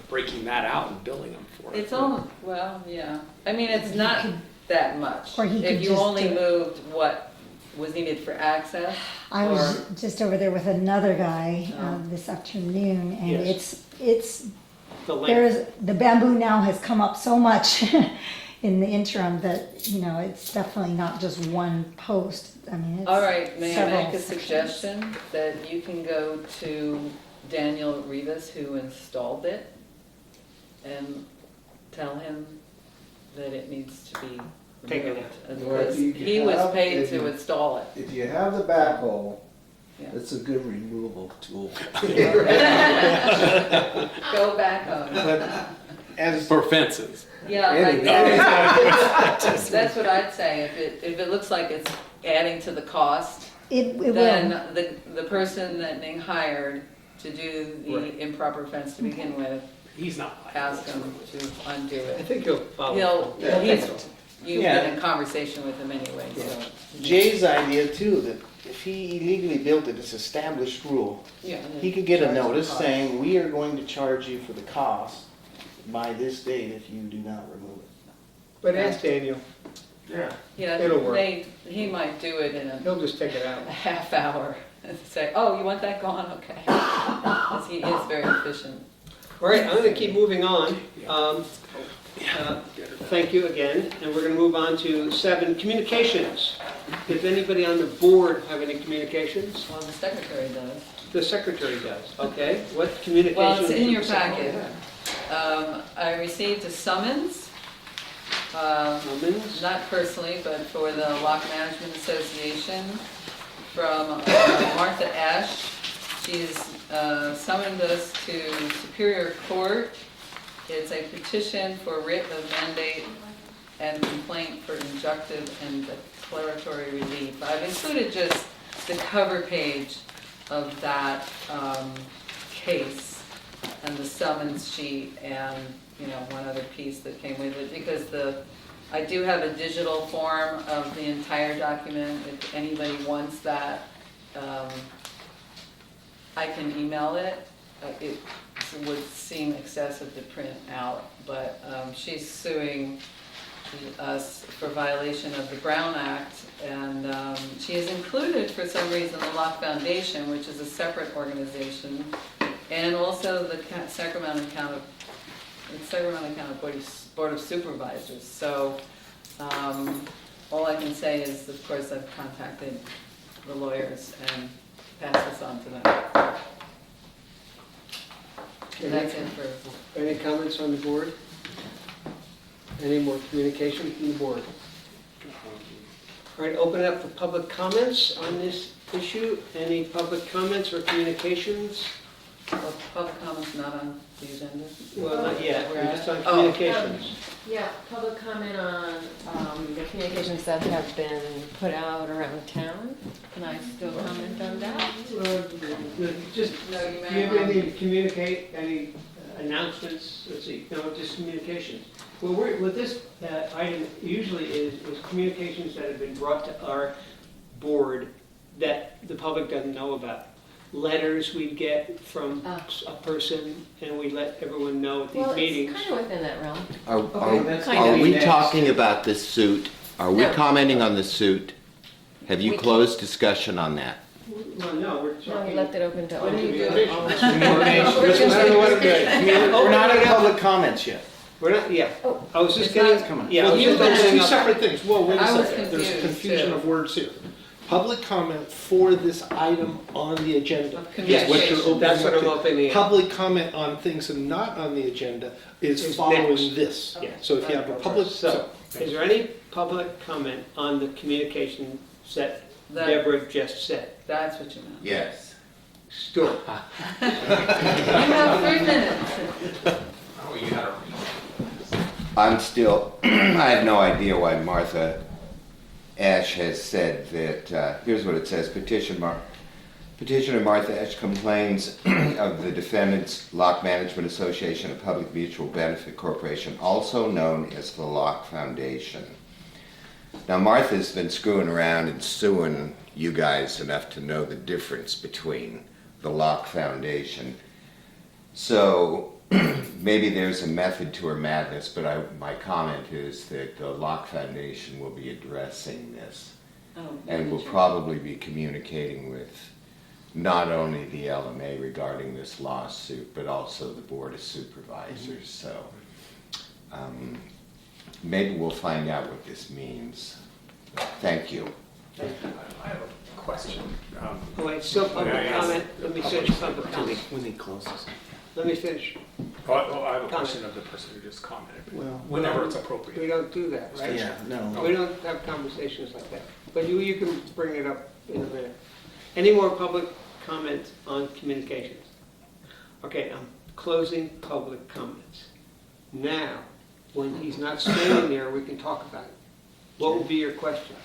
breaking that out and billing them for it. It's all, well, yeah. I mean, it's not that much. Or he could If you just only do it. moved what was needed for access. I was or- just over there with another guy Oh. this afternoon, and Yes. it's The there length. is, the bamboo now has come up so much in the interim that, you know, it's definitely not just one post. I mean, it's All right, may I several make a sections. suggestion that you can go to Daniel Rivas, who installed it, and tell him that it needs to be Taken removed. Or if Because you he was have- paid if to you- install it. If you have the backhoe, Yeah. it's a good removal tool. Go back home. But as, For fences. Yeah, Anyway. that's what I'd say. If it looks like it's adding to the cost, It will. then the person that they hired to do the Right. improper fence to begin with, He's not. ask him to undo I it. think he'll follow. You've Yeah. been in conversation with him anyway, so. Jay's idea too, that if he illegally built it, it's established rule. Yeah, and then He could get a charge the notice cost. saying, we are going to charge you for the cost by this date if you do not remove it. But ask Daniel, Yeah. Yeah, It'll work. he might do it in he'll just take it out. a half hour and say, oh, you want that gone? Okay. Because he is very efficient. All right, I'm going to keep moving on. Thank you again, and we're going to move on to 7, communications. Does anybody on the board have any communications? Well, the secretary does. The secretary does, okay. What communications? Well, it's in your packet. I received a summons, Summons? not personally, but for the Locke Management Association from Martha Esch. She's summoned us to Superior Court. It's a petition for writ of mandate and complaint for injunctive and declaratory relief. I've included just the cover page of that case and the summons sheet and, you know, one other piece that came with it, because I do have a digital form of the entire document. If anybody wants that, I can email it. It would seem excessive to print out, but she's suing us for violation of the Brown Act. And she has included, for some reason, the Locke Foundation, which is a separate organization, and also the Sacramento County Board of Supervisors. So all I can say is, of course, I've contacted the lawyers and passed this on to them. And that's it for... Any comments on the board? Any more communication from the board? All right, open it up for public comments on this issue. Any public comments or communications? Well, public comments not on the agenda? Well, not yet, we're just on Oh. communications. Yeah, public comment on the communications that have been put out around town. Can I still comment on that? Just, No, you do you may have not. anything to communicate, any announcements? Let's see, no, just communications. Well, what this item usually is communications that have been brought to our board that the public doesn't know about. Letters we get from a person, and we let everyone know at these Well, meetings. it's kind of within that realm. Are we talking about this suit? Are we No. commenting on the suit? Have you We closed discussion on that? Well, no, we're No, we talking. left it open to all. Communications. We're not in public comments yet. We're not, yeah. Oh, I was just it's getting, not coming. yeah, I Well, was here, just there's opening two up. separate things. Whoa, wait a I was second. There's confused, confusion too. of words here. Public comment for this item on the agenda. Of Yes, What you're opening that's what up I'm to. opening up. Public comment on things that are not on the agenda is Is following next. this. Yeah. So if you have a public, So, is there any public comment on the communication that That- Deborah just said? That's what you meant. Yes. Stuart? You have 3 minutes. Oh, you had a I'm still, I have no idea why Martha Esch has said that, here's what it says, Petitioner Martha Esch complains of the defendants, Locke Management Association, a public mutual benefit corporation, also known as the Locke Foundation. Now Martha's been screwing around and suing you guys enough to know the difference between the Locke Foundation. So maybe there's a method to her madness, but my comment is that the Locke Foundation will be addressing this Oh, and will sure. probably be communicating with not only the L.M.A. regarding this lawsuit, but also the Board of Supervisors. So maybe we'll find out what this means. Thank you. I have a question. Oh, wait, still public Yeah, comment? Let me finish public comment. When he closes. Let me finish. I have a question of the person who just commented, but Well, whenever it's We appropriate. don't do that, right? Yeah, no. We don't have conversations like that. But you can bring it up in a minute. Any more public comments on communications? Okay, I'm closing public comments. Now, when he's not standing there, we can talk about it. What will be your question?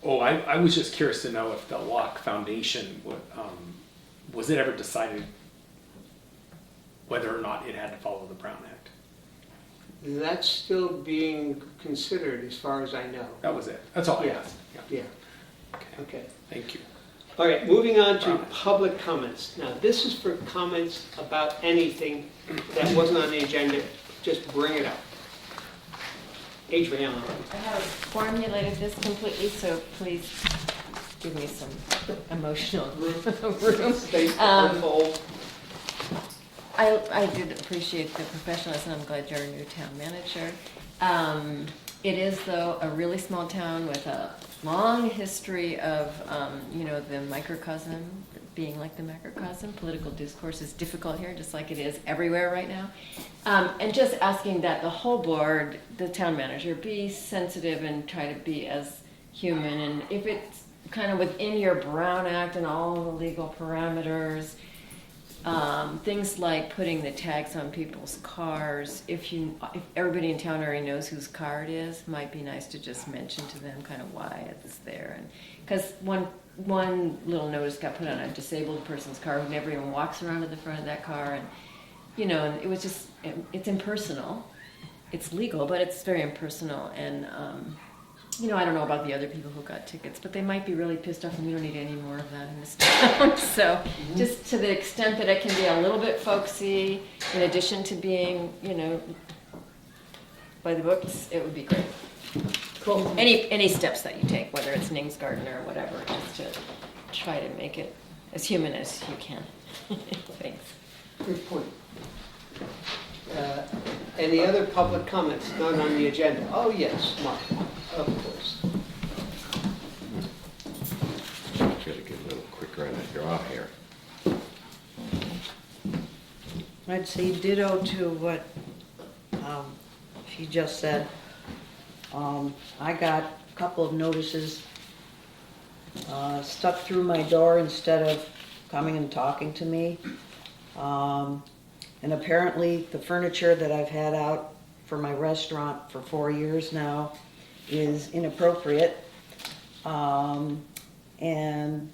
Oh, I was just curious to know if the Locke Foundation, was it ever decided whether or not it had to follow the Brown Act? That's still being considered as far as I know. That was it. That's all I Yeah. asked. Yeah. Yeah, Okay. okay. Thank you. All right, moving on to Promise. public comments. Now, this is for comments about anything that wasn't on the agenda. Just bring it up. Adriana. I haven't formulated this completely, so please give me some emotional room. Space to Um, unfold. I did appreciate the professionalism. I'm glad you're a new town manager. It is, though, a really small town with a long history of, the microcosm being like the microcosm. Political discourse is difficult here, just like it is everywhere right now. And just asking that the whole board, the town manager, be sensitive and try to be as human. And if it's kind of within your Brown Act and all the legal parameters, things like putting the tags on people's cars. If everybody in town already knows whose car it is, might be nice to just mention to them kind of why it's there. And because one little notice got put on a disabled person's car who never even walks around to the front of that car, and and it was just it's impersonal. It's legal, but it's very impersonal. And I don't know about the other people who got tickets, but they might be really pissed off, and we don't need any more of that in this town. So just to the extent that it can be a little bit folksy, in addition to being, by the books, it would be great. Cool. Any steps that you take, whether it's Ning's Garden or whatever, just to try to make it as human as you can. Thanks. Good point. Any other public comments not on the agenda? Oh, yes, Mark, of course. Try to get a little quicker on the draw here. I'd say ditto to what she just said. I got a couple of notices stuck through my door instead of coming and talking to me. And apparently the furniture that I've had out for my restaurant for 4 years now is inappropriate. And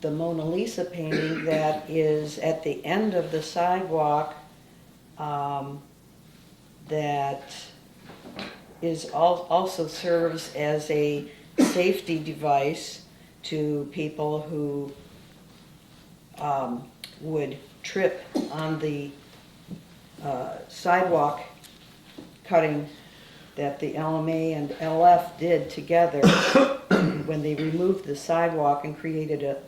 the Mona Lisa painting that is at the end of the sidewalk that is also serves as a safety device to people who would trip on the sidewalk cutting that the L.M.A. and L.F. did together when they removed the sidewalk and created a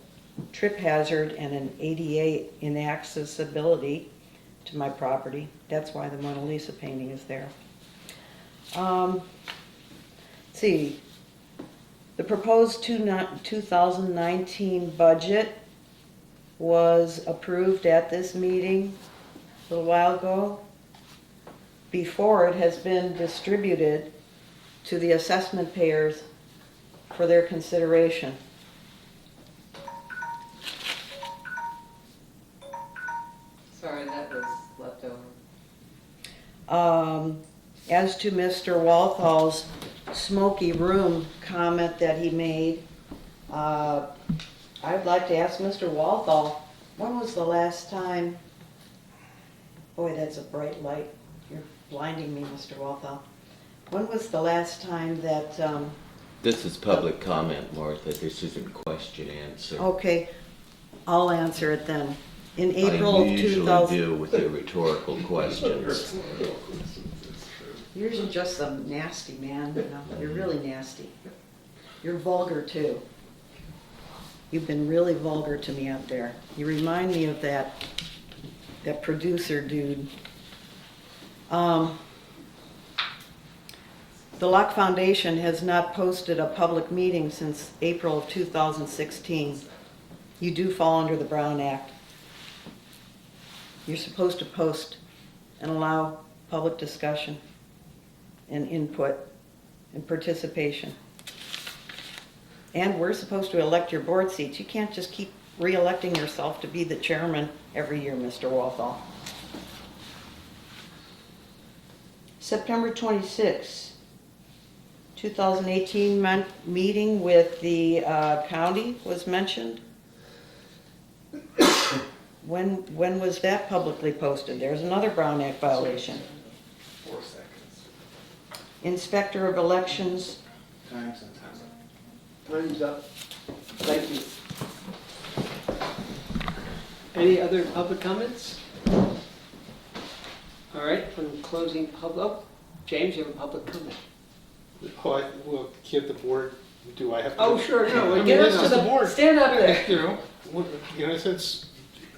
trip hazard and an ADA inaccessibility to my property. That's why the Mona Lisa painting is there. Let's see, the proposed 2019 budget was approved at this meeting a little while ago. Before it has been distributed to the assessment payers for their consideration. Sorry, that was left over. As to Mr. Walthall's smoky room comment that he made, I'd like to ask Mr. Walthall, when was the last time, boy, that's a bright light. You're blinding me, Mr. Walthall. When was the last time that, This is public comment, Martha. This isn't question answer. okay, I'll answer it then. In April of I usually 2000. deal with the rhetorical questions. You're just a nasty man, you know. You're really nasty. You're vulgar too. You've been really vulgar to me out there. You remind me of that producer dude. The Locke Foundation has not posted a public meeting since April of 2016. You do fall under the Brown Act. You're supposed to post and allow public discussion and input and participation. And we're supposed to elect your board seats. You can't just keep re-electing yourself to be the chairman every year, Mr. Walthall. September 26, 2018 meeting with the county was mentioned. When was that publicly posted? There's another Brown Act violation. 4 seconds. Inspector of Elections. Time's Time's up. Thank you. Any other public comments? All right, I'm closing public. Oh, James, you have a public comment. Oh, I will give the board, do I have to? Oh, sure, no. I mean, Get this up is to the the, board. stand up there. You know, since,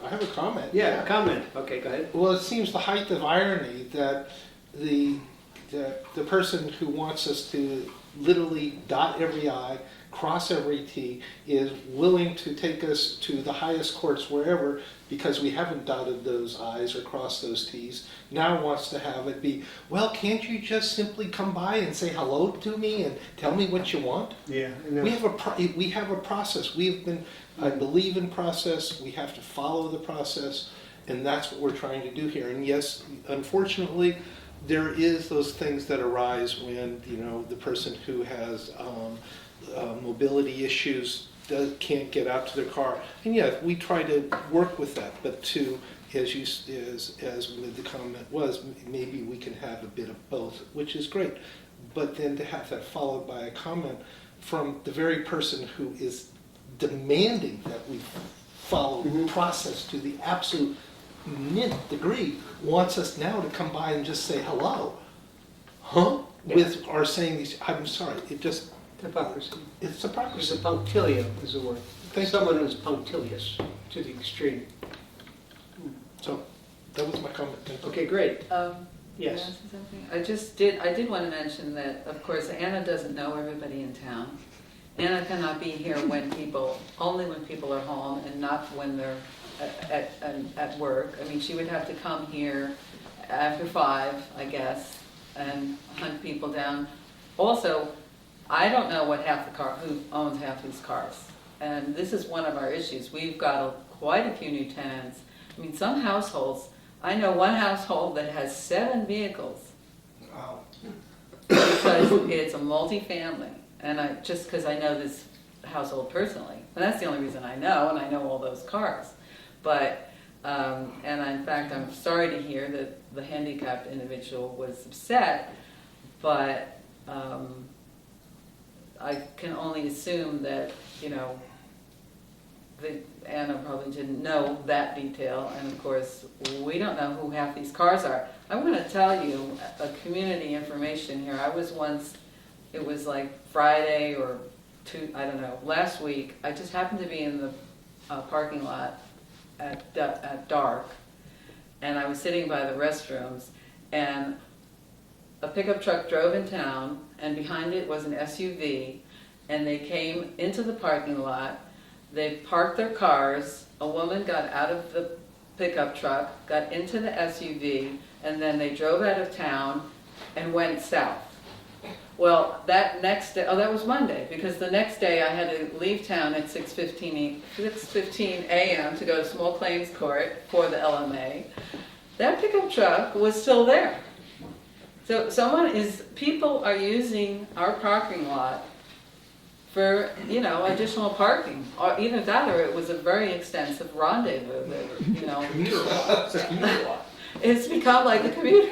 I have a comment. Yeah, comment. Okay, go ahead. Well, it seems the height of irony that the person who wants us to literally dot every I, cross every T, is willing to take us to the highest courts wherever because we haven't dotted those I's or crossed those T's, now wants to have it be, well, can't you just simply come by and say hello to me and tell me what you want? Yeah. We have a process. I believe in process. We have to follow the process, and that's what we're trying to do here. And yes, unfortunately, there is those things that arise when the person who has mobility issues can't get out to their car. And yeah, we try to work with that. But as the comment was, maybe we can have a bit of both, which is great. But then to have that followed by a comment from the very person who is demanding that we follow the process to the absolute nth degree, wants us now to come by and just say hello. Huh? with our saying these, I'm sorry, Hypocrisy. it's There's hypocrisy. a punctilio is the word. Thank you. Someone who's punctilious to the extreme. So, that was my comment. Thank you. Okay, great. Can I Yes. say something? I did want to mention that, of course, Anna doesn't know everybody in town. Anna cannot be here only when people are home and not when they're at work. I mean, she would have to come here after 5, I guess, and hunt people down. Also, I don't know who owns half these cars. And this is one of our issues. We've got quite a few new tenants. I mean, some households, I know one household that has 7 vehicles Wow. because it's a multifamily. And because I know this household personally. And that's the only reason I know, and I know all those cars. But, in fact, I'm sorry to hear that the handicapped individual was upset, but I can only assume that, Anna probably didn't know that detail, and of course, we don't know who half these cars are. I want to tell you a community information here. I was once, it was like Friday or last week, I just happened to be in the parking lot at dark, and I was sitting by the restrooms, and a pickup truck drove in town, and behind it was an SUV, and they came into the parking lot. They parked their cars, a woman got out of the pickup truck, got into the SUV, and then they drove out of town and went south. Well, that next day, that was Monday, because the next day I had to leave town at 6:15 a.m. to go to small claims court for the L.M.A. That pickup truck was still there. So people are using our parking lot for, additional parking, or either that or it was a very extensive rendezvous, It's become like a commuter,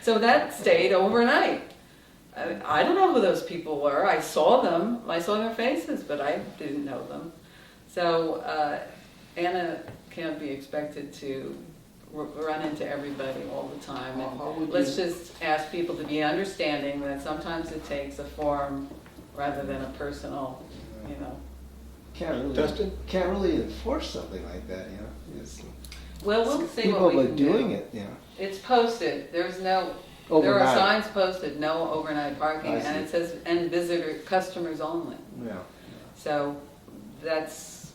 so that stayed overnight. I don't know who those people were. I saw their faces, but I didn't know them. So Anna can't be expected to run into everybody all the time. And let's just ask people to be understanding that sometimes it takes a form rather than a personal, Can't really enforce something like that, It's, Well, we'll see people what we are can doing do. it, It's posted. There are Overnight. signs posted, no overnight parking, I and it see. says, and customers only. Yeah. So that's,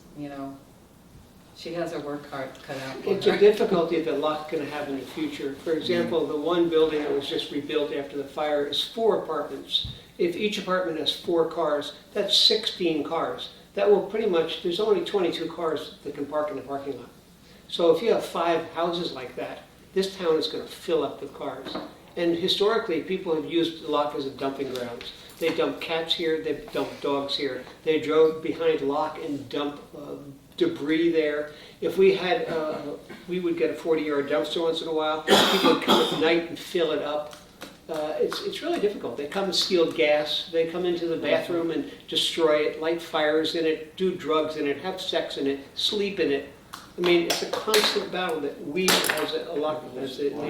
she has her work hard cut out for It's a her. difficulty that Locke's going to have in the future. For example, the one building that was just rebuilt after the fire is 4 apartments. If each apartment has 4 cars, that's 16 cars. That will pretty much, there's only 22 cars that can park in the parking lot. So if you have 5 houses like that, this town is going to fill up with cars. And historically, people have used Locke as a dumping grounds. They dump cats here, they dump dogs here. They drove behind Locke and dump debris there. If we had, we would get a 40-yard dumpster once in a while. People would come at night and fill it up. It's really difficult. They come and steal gas. They come into the bathroom and destroy it, light fires in it, do drugs in it, have sex in it, sleep in it. I mean, it's a constant battle that we, as the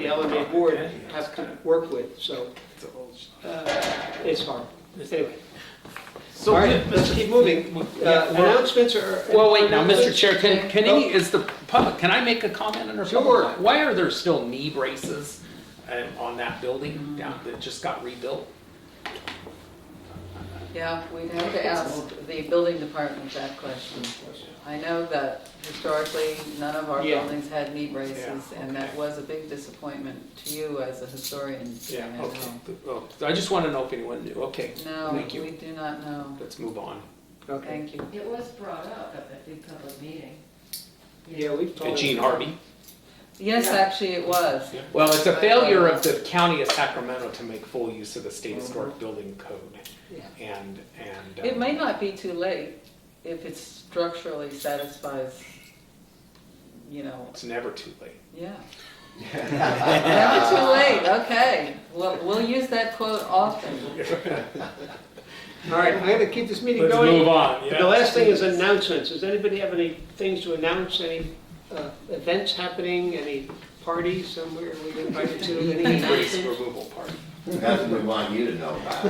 L.M.A. board, have to work with. So it's hard. Anyway. So, All right, let's keep moving. Announcements are. Well, wait, now, Mr. Chair, can I make a comment under public? Sure. Why are there still knee braces on that building down that just got rebuilt? Yeah, we'd have to ask the building department that question. I know that historically, none of our Yeah. buildings had knee braces, Yeah, and that was a big disappointment to you as a historian. Yeah, I know. okay. Oh, I just want to know if anyone knew. Okay, No, thank you. we do not know. Let's move on. Okay. Thank you. It was brought up at the big public meeting. Yeah, we've told. Gene Harvey. Yes, actually, it was. Well, it's a failure of the county of Sacramento to make full use of the state historic building code. Yeah. And It may not be too late if it structurally satisfies, it's never too late. yeah. Never too late, okay. We'll use that quote often. All right, I'm going to keep this meeting Let's going. move on. The last thing is announcements. Does anybody have any things to announce? Any events happening? Any parties somewhere we invited to? Any Waste announcements? removal party. Nothing we want you to know about.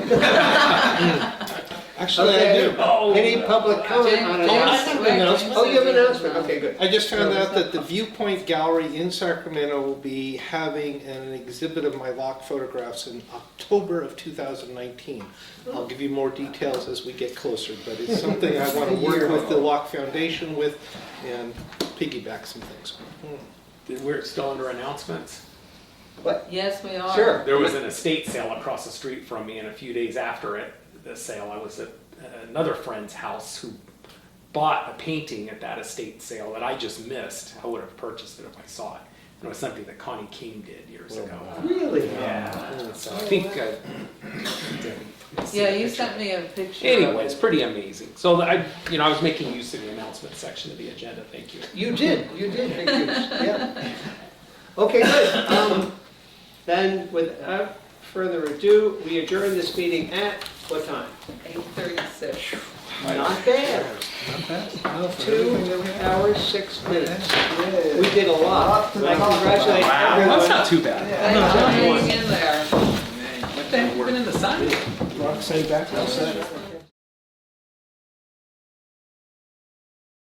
Actually, I do. Any public comment on James, announcement? Oh, you have an announcement, okay, good. I just found out that the Viewpoint Gallery in Sacramento will be having an exhibit of my Locke photographs in October of 2019. I'll give you more details as we get closer, but it's something I want to work with the Locke Foundation with and piggyback some things. We're still under announcements. Yes, we are. Sure. There was an estate sale across the street from me, and a few days after the sale, I was at another friend's house who bought a painting at that estate sale that I just missed. I would have purchased it if I saw it. And it was something that Connie King did years ago. Really? Yeah. So I think. Yeah, you sent me a picture. Anyway, it's pretty amazing. So I was making use of the announcement section of the agenda. Thank you. You did, thank you. Yeah. Okay, good. Then without further ado, we adjourn this meeting at what time? 8:36. Not bad. Not bad. No, for 2 everything that we have. hours, 6 minutes. Yeah. We did a lot. I congratulate Wow, everyone. that's not too bad. Thanks for hanging in there. What the heck, been in the sun? Roxanne back, all set.